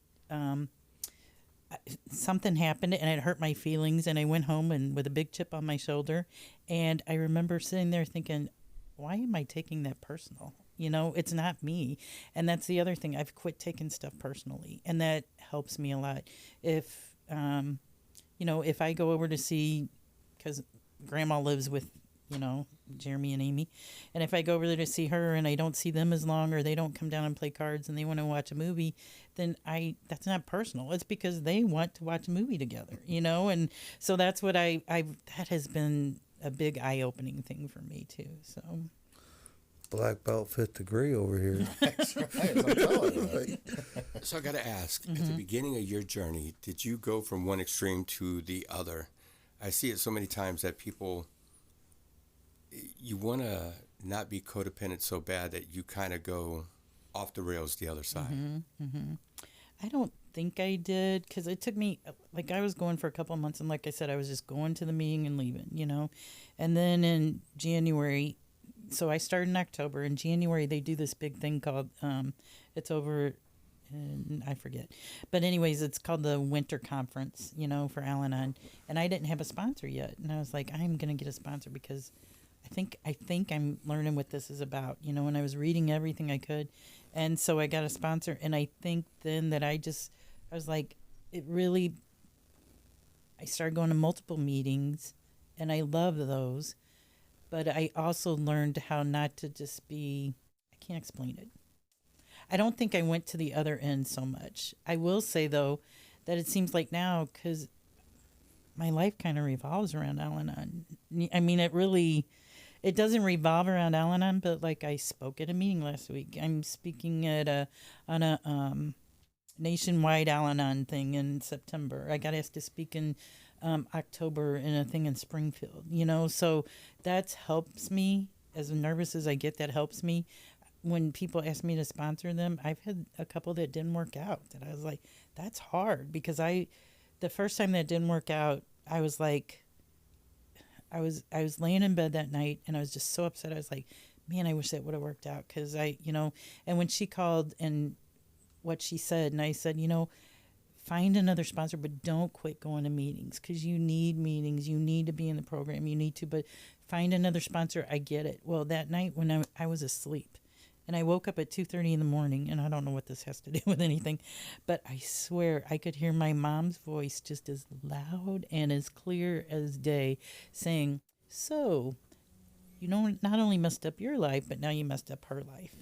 something happened and it hurt my feelings, and I went home and with a big chip on my shoulder, and I remember sitting there thinking, why am I taking that personal? It's not me. And that's the other thing. I've quit taking stuff personally, and that helps me a lot. If if I go over to see, because Grandma lives with Jeremy and Amy, and if I go over there to see her and I don't see them as long, or they don't come down and play cards and they want to watch a movie, then that's not personal. It's because they want to watch a movie together, and so that's what that has been a big eye-opening thing for me too. So Black belt 5th degree over here. That's right. I'm telling you. So I got to ask, at the beginning of your journey, did you go from one extreme to the other? I see it so many times that people, you want to not be codependent so bad that you kind of go off the rails the other side. I don't think I did, because it took me, like, I was going for a couple of months, and like I said, I was just going to the meeting and leaving, and then in January, so I started in October. In January, they do this big thing called, it's over, and I forget. But anyways, it's called the Winter Conference, for Al-Anon. And I didn't have a sponsor yet. And I was like, I'm going to get a sponsor, because I think I'm learning what this is about, and I was reading everything I could. And so I got a sponsor. And I think then that I was like, I started going to multiple meetings, and I love those. But I also learned how not to just be, I can't explain it. I don't think I went to the other end so much. I will say, though, that it seems like now, because my life kind of revolves around Al-Anon. I mean, it doesn't revolve around Al-Anon, but like I spoke at a meeting last week. I'm speaking on a nationwide Al-Anon thing in September. I got asked to speak in October in a thing in Springfield, so that helps me. As nervous as I get, that helps me. When people ask me to sponsor them, I've had a couple that didn't work out, that I was like, that's hard, because the first time that didn't work out, I was like, I was laying in bed that night, and I was just so upset. I was like, man, I wish that would have worked out, because and when she called and what she said, and I said, find another sponsor, but don't quit going to meetings, because you need meetings. You need to be in the program. You need to, but find another sponsor. I get it. Well, that night when I was asleep, and I woke up at 2:30 in the morning, and I don't know what this has to do with anything, but I swear I could hear my mom's voice just as loud and as clear as day saying, so, not only messed up your life, but now you messed up her life.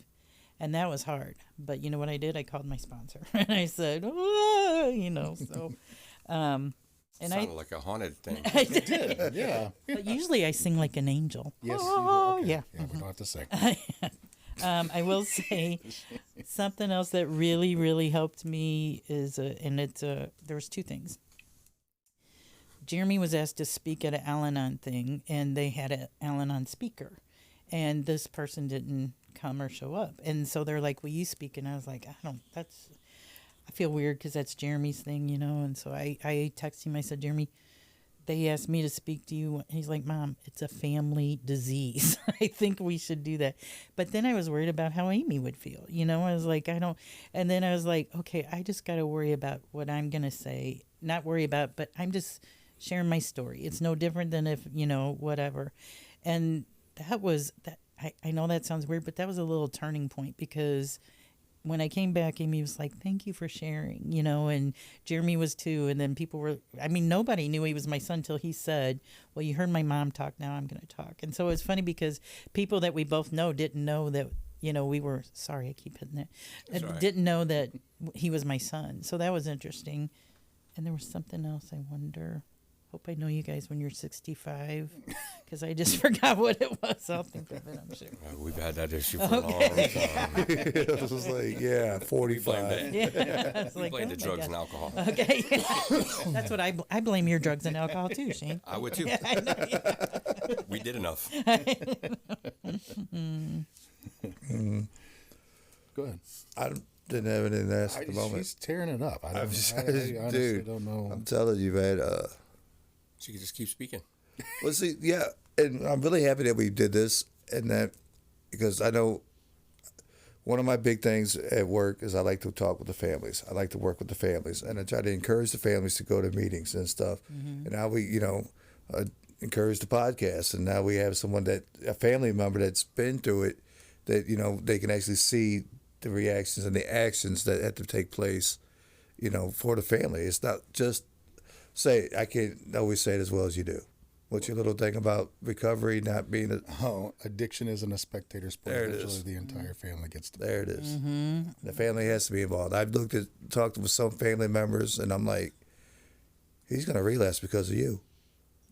And that was hard. But you know what I did? I called my sponsor. And I said, oh, so. And Sounded like a haunted thing. I did. Yeah. But usually I sing like an angel. Yes. Oh, Okay. yeah. Yeah, we don't have to sing. I will say something else that really, really helped me is, there was two things. Jeremy was asked to speak at an Al-Anon thing, and they had an Al-Anon speaker, and this person didn't come or show up. And so they're like, will you speak? And I was like, I feel weird, because that's Jeremy's thing, and so I texted him. I said, Jeremy, they asked me to speak to you. And he's like, Mom, it's a family disease. I think we should do that. But then I was worried about how Amy would feel. I was like, and then I was like, okay, I just got to worry about what I'm going to say. Not worry about, but I'm just sharing my story. It's no different than if, whatever. And that I know that sounds weird, but that was a little turning point because when I came back, Amy was like, thank you for sharing, you know, and Jeremy was too. And then people were, I mean, nobody knew he was my son until he said, well, you heard my mom talk, now I'm going to talk. And so it's funny because people that we both know didn't know that, you know, we were, sorry, I keep hitting that, right. didn't know that he was my son. So that was interesting. And there was something else I wonder. Hope I know you guys when you're 65 because I just forgot what it was. I'll think of it, I'm sure. We've had that issue for a long time. It was like, yeah, 45. Yeah, it's We like, blame oh the my drugs God. and alcohol. Okay, that's what I blame your drugs and alcohol too, Shane. I would too. I know, yeah. We did enough. Go ahead. I didn't have anything to ask at the moment. She's tearing it up. I Dude, honestly don't know. I'm telling you, man. She could just keep speaking. Well, see, yeah, and I'm really happy that we did this and that because I know one of my big things at work is I like to talk with the families. I like to work with the families, and I try to encourage the families to go to meetings and stuff. And now we, encourage the podcast, and now we have someone a family member that's been through it, that they can actually see the reactions and the actions that have to take place, for the family. It's not just I can't always say it as well as you do. What's your little thing about recovery not being addiction isn't a spectator sport. There it Eventually, is. the entire family gets to. There it is. The family has to be involved. I've talked with some family members, and I'm like, he's going to relapse because of you.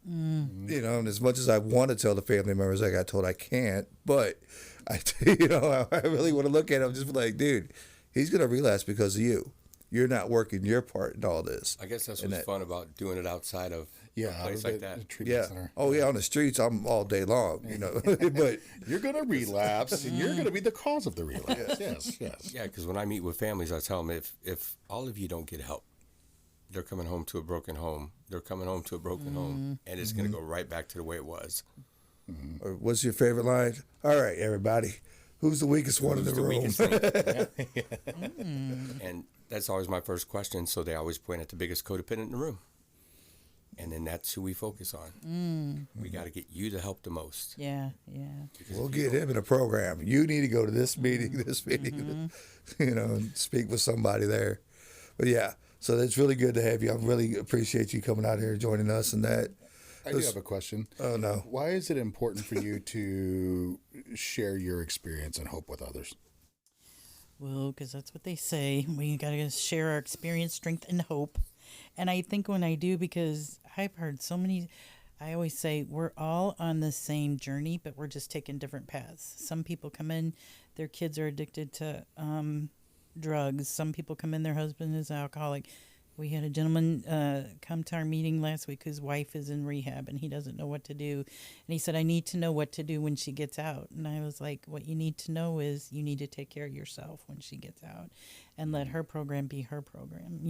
And as much as I want to tell the family members, I got told I can't, but I really want to look at him just like, dude, he's going to relapse because of you. You're not working your part in all this. I guess that's what's fun about doing it outside of a place like that. The treatment center. Oh yeah, on the streets I'm all day long, but You're going to relapse, and you're going to be the cause of the relapse. Yes. Yeah, because when I meet with families, I tell them if all of you don't get help, they're coming home to a broken home. They're coming home to a broken home, and it's going to go right back to the way it was. Or what's your favorite line? All right, everybody, who's the weakest one in the room? Weakest link? And that's always my first question. So they always point at the biggest codependent in the room, and then that's who we focus on. We got to get you to help the most. Yeah. We'll get him in a program. You need to go to this meeting, and speak with somebody there. But yeah, so it's really good to have you. I really appreciate you coming out here and joining us and that. I do have a question. Oh, no. Why is it important for you to share your experience and hope with others? Well, because that's what they say. We got to share our experience, strength, and hope. And I think when I do, because I've heard so many, I always say we're all on the same journey, but we're just taking different paths. Some people come in, their kids are addicted to drugs. Some people come in, their husband is an alcoholic. We had a gentleman come to our meeting last week whose wife is in rehab and he doesn't know what to do. And he said, I need to know what to do when she gets out. And I was like, what you need to know is you need to take care of yourself when she gets out and let her program be her program,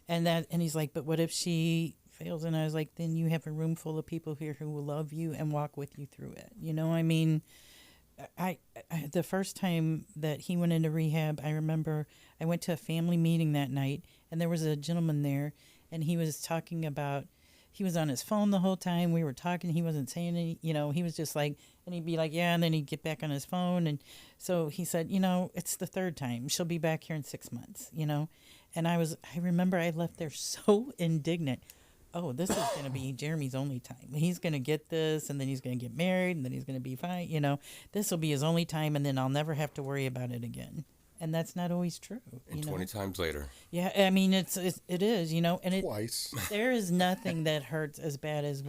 and he's like, but what if she fails? And I was like, then you have a room full of people here who will love you and walk with you through it. I the first time that he went into rehab, I remember I went to a family meeting that night, and there was a gentleman there, and he was talking about, he was on his phone the whole time. We were talking. He wasn't saying any, he was just like, and he'd be like, yeah, and then he'd get back on his phone. And so he said, it's the third time. She'll be back here in 6 months, And I remember I left there so indignant. Oh, this is going to be Jeremy's only time. He's going to get this, and then he's going to get married, and then he's going to be fine. This will be his only time, and then I'll never have to worry about it again. And that's not always true. And 20 times later. Yeah, I mean, it is, and Twice. There is nothing that hurts as bad as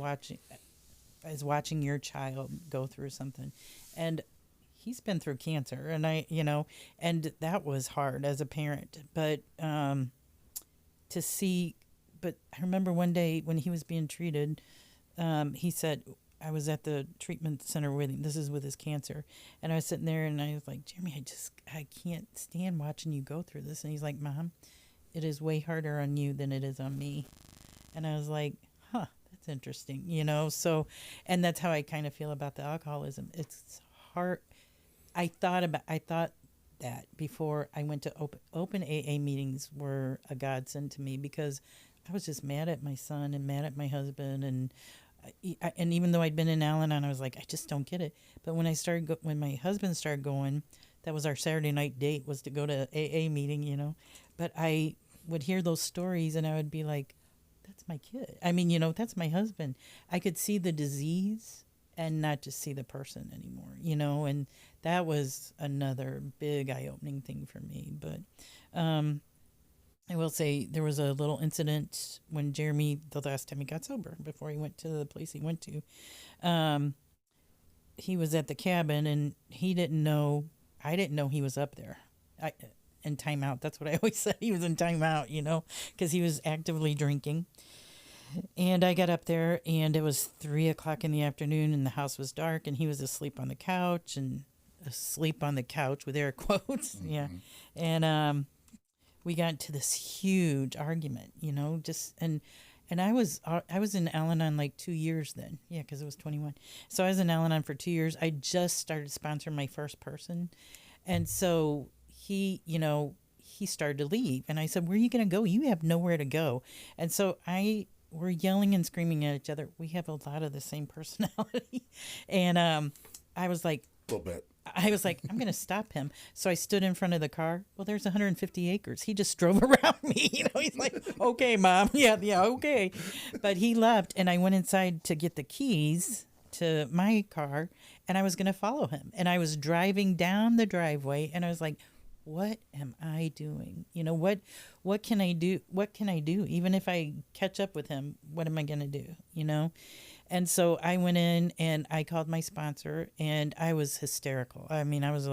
watching your child go through something. And he's been through cancer, and and that was hard as a parent. But to see. But I remember one day when he was being treated, he said, I was at the treatment center with him. This is with his cancer. And I was sitting there and I was like, Jeremy, I can't stand watching you go through this. And he's like, Mom, it is way harder on you than it is on me. And I was like, that's interesting, So, and that's how I kind of feel about the alcoholism. It's hard. I thought that before I went to open AA meetings were a godsend to me because I was just mad at my son and mad at my husband, and and even though I'd been in Al-Anon, I was like, I just don't get it. But when when my husband started going, that was our Saturday night date, was to go to AA meeting, you know. But I would hear those stories and I would be like, that's my kid. I mean, you know, that's my husband. I could see the disease and not just see the person anymore, you know. And that was another big eye-opening thing for me. But I will say there was a little incident when Jeremy, the last time he got sober, before he went to the place he went to, he was at the cabin and he didn't know, I didn't know he was up there in timeout. That's what I always said. He was in timeout, you know, because he was actively drinking. And I got up there and it was 3:00 in the afternoon and the house was dark and he was asleep on the couch with air quotes. Mm-hmm. Yeah. And, we got into this huge argument, you know, and I was in Al-Anon like 2 years then. Yeah, because it was 21. So I was in Al-Anon for 2 years. I just started sponsoring my first person. And so he started to leave. And I said, where are you going to go? You have nowhere to go. And so we're yelling and screaming at each other. We have a lot of the same personality. And I was like, a little bit. I was like, I'm going to stop him. So I stood in front of the car. Well, there's 150 acres. He just drove around me. You know, he's like, okay, Mom. Yeah, okay. But he left, and I went inside to get the keys to my car, and I was going to follow him. And I was driving down the driveway, and I was like, what am I doing? You know, what can I do? What can I do? Even if I catch up with him, what am I going to do? You know? And so I went in and I called my sponsor and I was hysterical. I mean, I was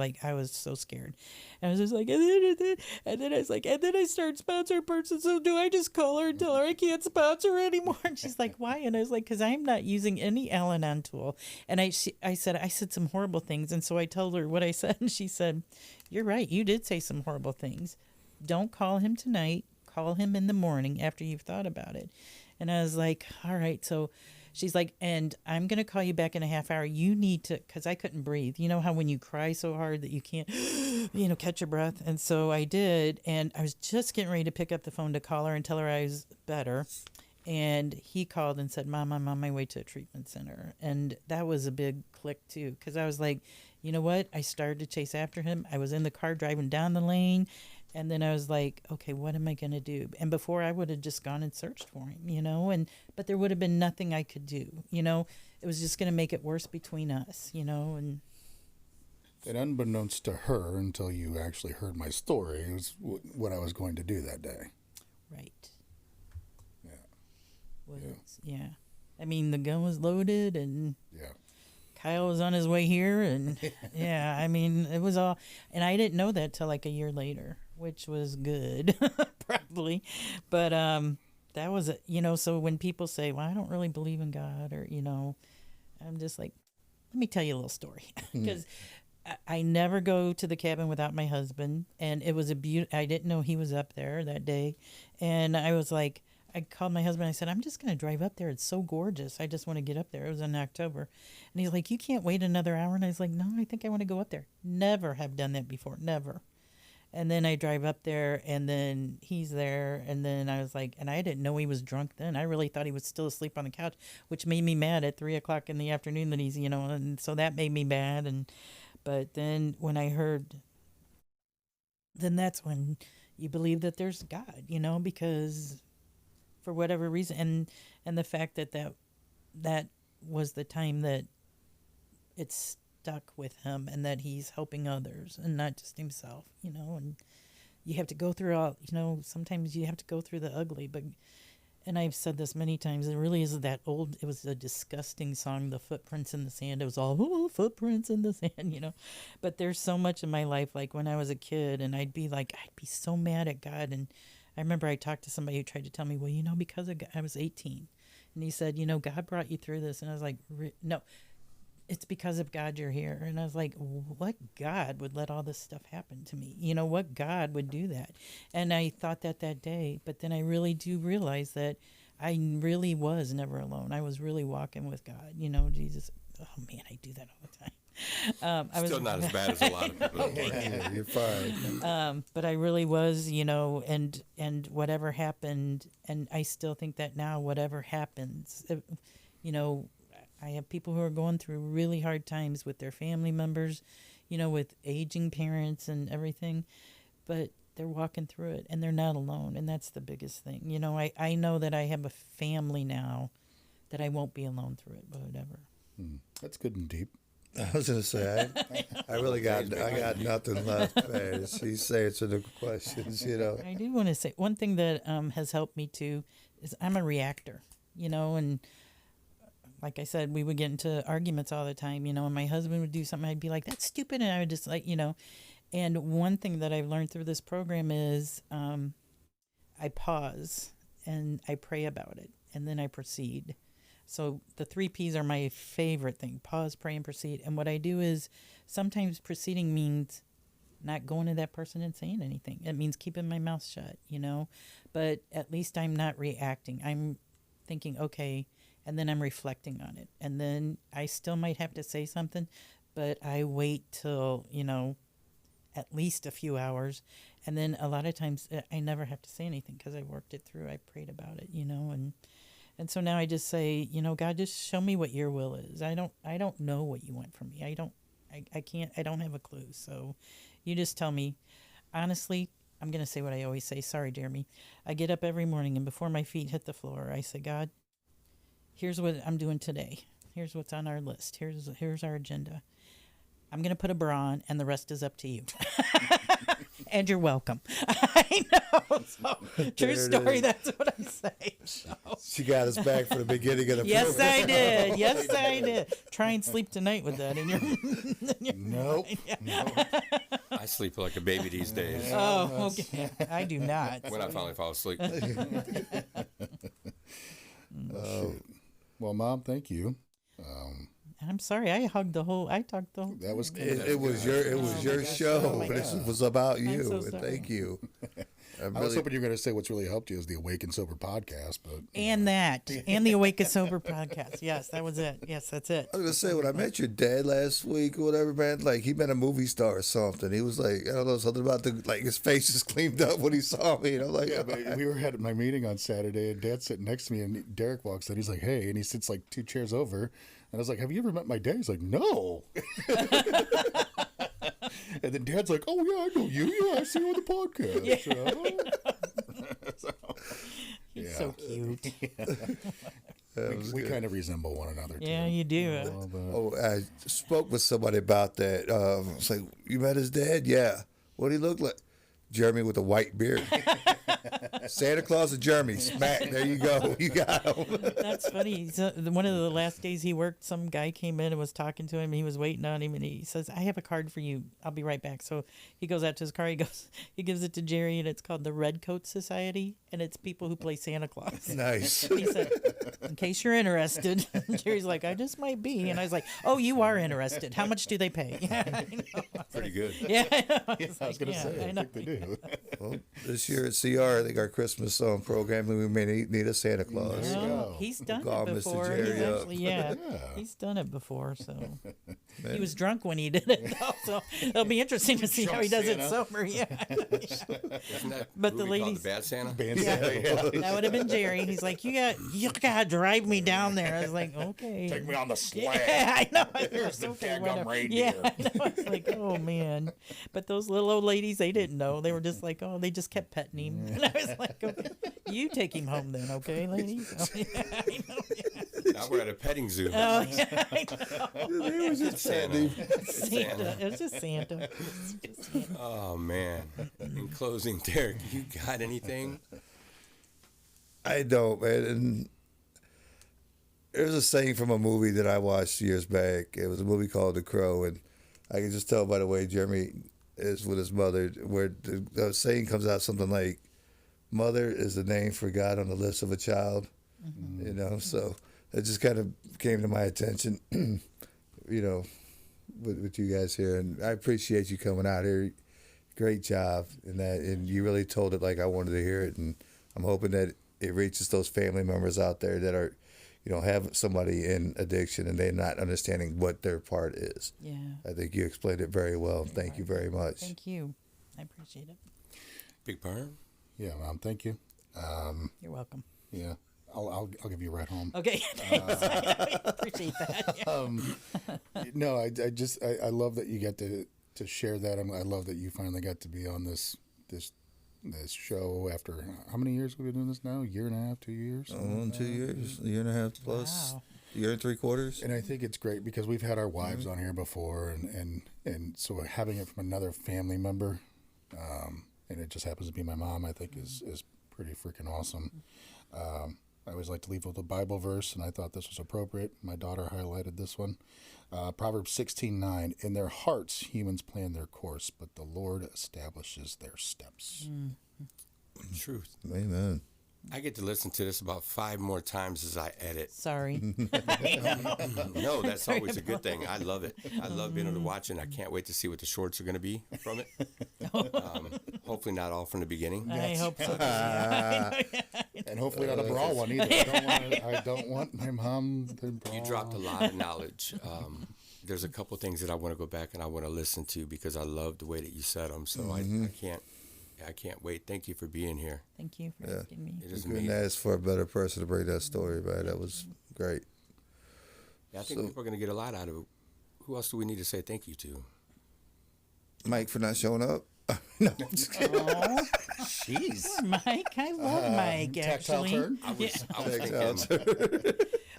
so scared. And I was just like, and then I was like, and then I started sponsoring person. So do I just call her and tell her I can't sponsor her anymore? And she's like, why? And I was like, because I'm not using any Al-Anon tool. And I said some horrible things. And so I told her what I said. And she said, you're right. You did say some horrible things. Don't call him tonight. Call him in the morning after you've thought about it. And I was like, all right. So she's like, and I'm going to call you back in a half hour. You need to, because I couldn't breathe. You know how when you cry so hard that you can't, you know, catch your breath? And so I did. And I was just getting ready to pick up the phone to call her and tell her I was better. And he called and said, Mom, I'm on my way to a treatment center. And that was a big click, too, because I was like, you know what? I started to chase after him. I was in the car driving down the lane. And then I was like, okay, what am I going to do? And before I would have just gone and searched for him, you know, but there would have been nothing I could do, you know. It was just going to make it worse between us, you know. And unbeknownst to her, until you actually heard my story, it was what I was going to do that day. Right. Yeah. Yeah. I mean, the gun was loaded and yeah. Kyle was on his way here. And yeah, I mean, it was all, and I didn't know that till like a year later, which was good, probably. But that was, you know, so when people say, well, I don't really believe in God, or, you know, I'm just like, let me tell you a little story. Because I never go to the cabin without my husband. And it was I didn't know he was up there that day. And I was like, I called my husband. I said, I'm just going to drive up there. It's so gorgeous. I just want to get up there. It was in October. And he's like, you can't wait another hour. And I was like, no, I think I want to go up there. Never have done that before. Never. And then I drive up there and then he's there. And then I was like, and I didn't know he was drunk then. I really thought he was still asleep on the couch, which made me mad at 3:00 in the afternoon that he's, you know, and so that made me mad. But then when I heard, then that's when you believe that there's God, you know, because for whatever reason, and the fact that was the time that it stuck with him, and that he's helping others and not just himself, you know. And you have to go through all, you know, sometimes you have to go through the ugly. But, and I've said this many times, it really is that old, it was a disgusting song, The Footprints in the Sand. It was all, footprints in the sand, you know. But there's so much in my life, like when I was a kid, and I'd be so mad at God. And I remember I talked to somebody who tried to tell me, well, you know, because of God, I was 18. And he said, you know, God brought you through this. And I was like, no, it's because of God you're here. And I was like, what God would let all this stuff happen to me? You know, what God would do that? And I thought that day. But then I really do realize that I really was never alone. I was really walking with God. You know, Jesus. Oh, man, I do that all the time. Still not as bad as a lot of people. Yeah, you're fine. But I really was, you know, and whatever happened, and I still think that now, whatever happens, You know, I have people who are going through really hard times with their family members, you know, with aging parents and everything, but they're walking through it and they're not alone. And that's the biggest thing. You know, I know that I have a family now that I won't be alone through it, but whatever. That's good and deep. I was gonna say I really got nothing left, man. She's answering the questions, you know. I do want to say one thing that has helped me too is I'm a reactor, you know, and like I said, we would get into arguments all the time, you know, and my husband would do something, I'd be like, that's stupid, and I would just like, you know. And one thing that I've learned through this program is I pause and I pray about it, and then I proceed. So the 3 P's are my favorite thing: pause, pray, and proceed. And what I do is sometimes proceeding means not going to that person and saying anything. It means keeping my mouth shut, you know. But at least I'm not reacting. I'm thinking, okay, and then I'm reflecting on it. And then I still might have to say something, but I wait till, you know, at least a few hours. And then a lot of times I never have to say anything because I worked it through. I prayed about it, you know, and so now I just say, you know, God, just show me what your will is. I don't know what you want from me. I don't have a clue. So you just tell me. Honestly, I'm going to say what I always say. Sorry, Jeremy. I get up every morning and before my feet hit the floor, I say, God, here's what I'm doing today. Here's what's on our list. Here's our agenda. I'm going to put a bra on and the rest is up to you. And you're welcome. I know. So, true story. That's what I say. So. She got us back for the beginning of the Yes, program. I did. Yes, I did. Try and sleep tonight with that in your. Nope. Nope. I sleep like a baby these days. Oh, okay. I do not. When I finally fall asleep. Well, Mom, thank you. I'm sorry. I talked the whole. That was good. It was your show. my This God. was about you. so And sorry. thank you. I was hoping you were going to say what's really helped you is the Awake and Sober podcast, but And that. And the Awake and Sober podcast. Yes, that was it. Yes, that's it. I was gonna say when I met your dad last week or whatever, man, like he met a movie star or something. He was like, I don't know, something about like his face just cleaned up when he saw me. And I'm like, yeah, but we were at my meeting on Saturday, and Dad's sitting next to me, and Derek walks in. He's like, "Hey," and he sits like 2 chairs over, and I was like, "Have you ever met my dad?" He's like, "No." And then Dad's like, "Oh yeah, I know you. Yeah, I see you on the podcast." He's so cute. We kind of resemble one another. Yeah, too. you do. A little bit. Oh, I spoke with somebody about that. I was like, you met his dad? Yeah. What did he look like? Jeremy with a white beard. Santa Claus and Jeremy. Smack. There you go. You got him. That's funny. So, one of the last days he worked, some guy came in and was talking to him. He was waiting on him, and he says, "I have a card for you. I'll be right back." So he goes out to his car. He gives it to Jerry, and it's called the Red Coat Society, and it's people who play Santa Claus. Nice. He said, "In case you're interested." Jerry's like, "I just might be," and I was like, "Oh, you are interested. How much do they pay?" Yeah, I know. Pretty good. Yeah, I know. I was going to say, I think they do. Well, this year at CR, I think our Christmas song programming, we may need a Santa Claus. There you Oh, go. he's done Call it Mr. before. Jerry He's up. actually, yeah, Yeah. he's done it before. So he was drunk when he did it. Though, so it'll be interesting to see how he does it sober. Yeah, Isn't that But the movie called ladies- The Bad Santa? Band Santa, yeah. that would have been Jerry. He's like, you got to drive me down there. I was like, okay. Take me on the sled. Yeah, I know. Here's the Okay, daggum whatever. reindeer. Yeah, I know. It's like, oh man. But those little old ladies, they didn't know. They were just like, oh, they just kept petting him. And I was like, okay, you take him home then, okay, ladies? Oh, yeah, I know. Yeah. Now we're at a petting zoo. Oh, yeah, I know. It was just Santa. Santa. It was just Santa. Oh, man. In closing, Derek, you got anything? I don't, man. And there's a saying from a movie that I watched years back. It was a movie called The Crow, and I can just tell by the way Jeremy is with his mother, where the saying comes out something like, "Mother is the name for God on the lips of a child." Mm-hmm. You know, so it just kind of came to my attention, you know, with you guys here, and I appreciate you coming out here. Great job in that, and you really told it like I wanted to hear it, and I'm hoping that it reaches those family members out there that are, you know, have somebody in addiction and they're not understanding what their part is. Yeah. I think you explained it very well. Thank you very much. Thank you. I appreciate it. Big Perm? Yeah, Mom, thank you. You're welcome. Yeah. I'll give you a ride home. Okay. Thanks. I appreciate that. Yeah. No, I love that you get to share that. I love that you finally got to be on this show after how many years have we been doing this now? A year and a half, 2 years? 2 years, a year and a half plus, Wow. year and 3/4. And I think it's great because we've had our wives on here before, and so having it from another family member, and it just happens to be my mom, I think is pretty freaking awesome. I always like to leave with a Bible verse, and I thought this was appropriate. My daughter highlighted this one. Proverbs 16:9. In their hearts, humans plan their course, but the Lord establishes their steps. Truth. Amen. I get to listen to this about 5 more times as I edit. Sorry. No, that's always a good thing. I love it. I love being able to watch it, and I can't wait to see what the shorts are going to be from it. Hopefully not all from the beginning. I hope so. And hopefully not a brawl one either. I don't want my mom to brawl. You dropped a lot of knowledge. There's a couple things that I want to go back and I want to listen to because I love the way that you said them. So I can't wait. Thank you for being here. Thank you for asking me. It is Couldn't amazing. ask for a better person to bring that story, man. That was great. Yeah, I think people are going to get a lot out of it. Who else do we need to say thank you to? Mike for not showing up. No, I'm just kidding. Oh, Jeez. Mike. I love Mike, Tactile actually. turn? I was thinking,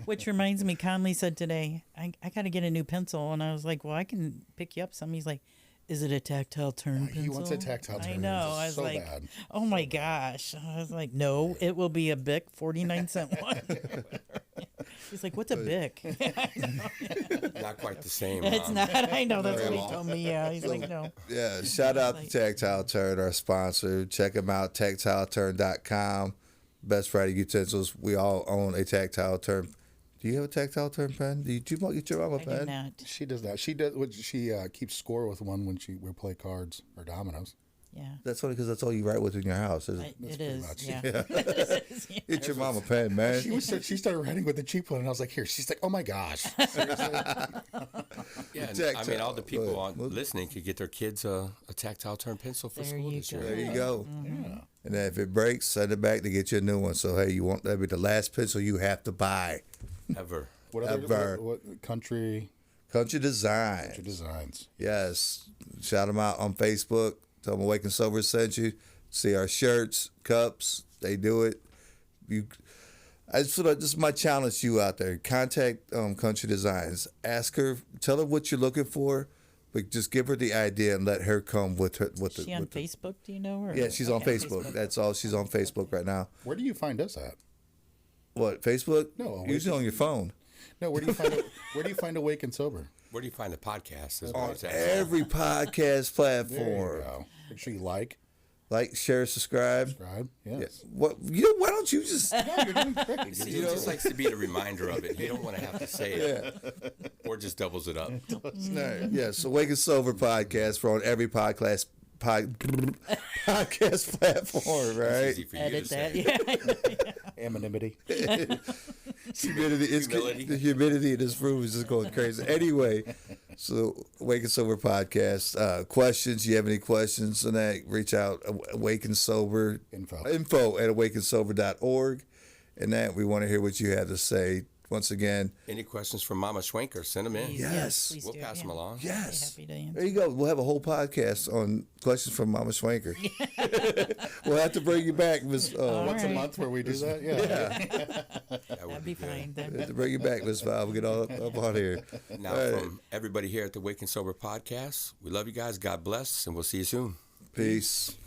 Which reminds me, Conley said today, I got to get a new pencil. And I was like, well, I can pick you up some. He's like, is it a tactile turn pencil? He wants a tactile turn. I know. I was so like, bad. oh my gosh. I was like, no, it will be a Bic 49-cent one. He's like, what's a Bic? not quite the same. It's not. I know. That's what he told me. Yeah. He's like, no. Yeah, shout out to Tactile Turn, our sponsor. Check them out, tactileturn.com. Best writing utensils. We all own a Tactile Turn. Do you have a Tactile Turn pen? Did you get your mom a I pen? do not. She does that. She does. She keeps score with one when we play cards or dominoes. Yeah. That's funny because that's all you write with in your house. Isn't it? It is. much. Yeah. Yeah. Get your mom a pen, man. She started writing with the cheap one, and I was like, "Here." She's like, "Oh my gosh." Yeah, and, Tactile. I mean, all the people Go ahead. listening could get their kids a tactile turn pencil for There school you this year. go. There you go. Yeah. And then if it breaks, send it back to get you a new one. So hey, you want that be the last pencil you have to buy. Ever. What Ever. other what country Country Design. designs? Yes. Shout them out on Facebook. Tell them Awake and Sober sent you. See our shirts, cups. They do it. I just feel like this is my challenge to you out there. Contact Country Designs. Ask her. Tell her what you're looking for, but just give her the idea and let her come with her. With Is she on Facebook? Do you know? Or? Yeah, she's on Okay, Facebook. That's all. She's on Facebook right now. Where do you find us at? What, Facebook? No, Usually on your phone. No, where do you find it? Where do you find Awake and Sober? Where do you find the podcast? Is what On it's asking. every podcast There you platform. go. Make sure you like, Like, share, subscribe. subscribe. Yes. Yeah. What? You know, why don't you just? No, you're doing great. See, he just likes to be the reminder of it. You don't want to have to say it. Or just doubles it up. Yes, Awake and Sober podcast. We're on every podcast platform, right? Easy for you Edit to that. say. Yeah. Anonymity. Humidity. The humidity in this room is just going crazy. Anyway, so Awake and Sober podcast. Questions? You have any questions on that? Reach out. Awake and Sober Info at awakensober.org. And that we want to hear what you have to say. Once again, Any questions from Mama Schwenker, send them in. Please, Yes. please We'll do, pass yeah. them along. yes. Happy to answer. There you go. We'll have a whole podcast on questions from Mama Schwenker. We'll have to bring you back, Miss. once a right. month where we do that. Yeah. That would That'd be good. fine. We'll have to bring you back, Miss Val. We'll get all up on here. Now, from everybody here at the Wake and Sober podcast, we love you guys. God bless, and we'll see you soon. Peace.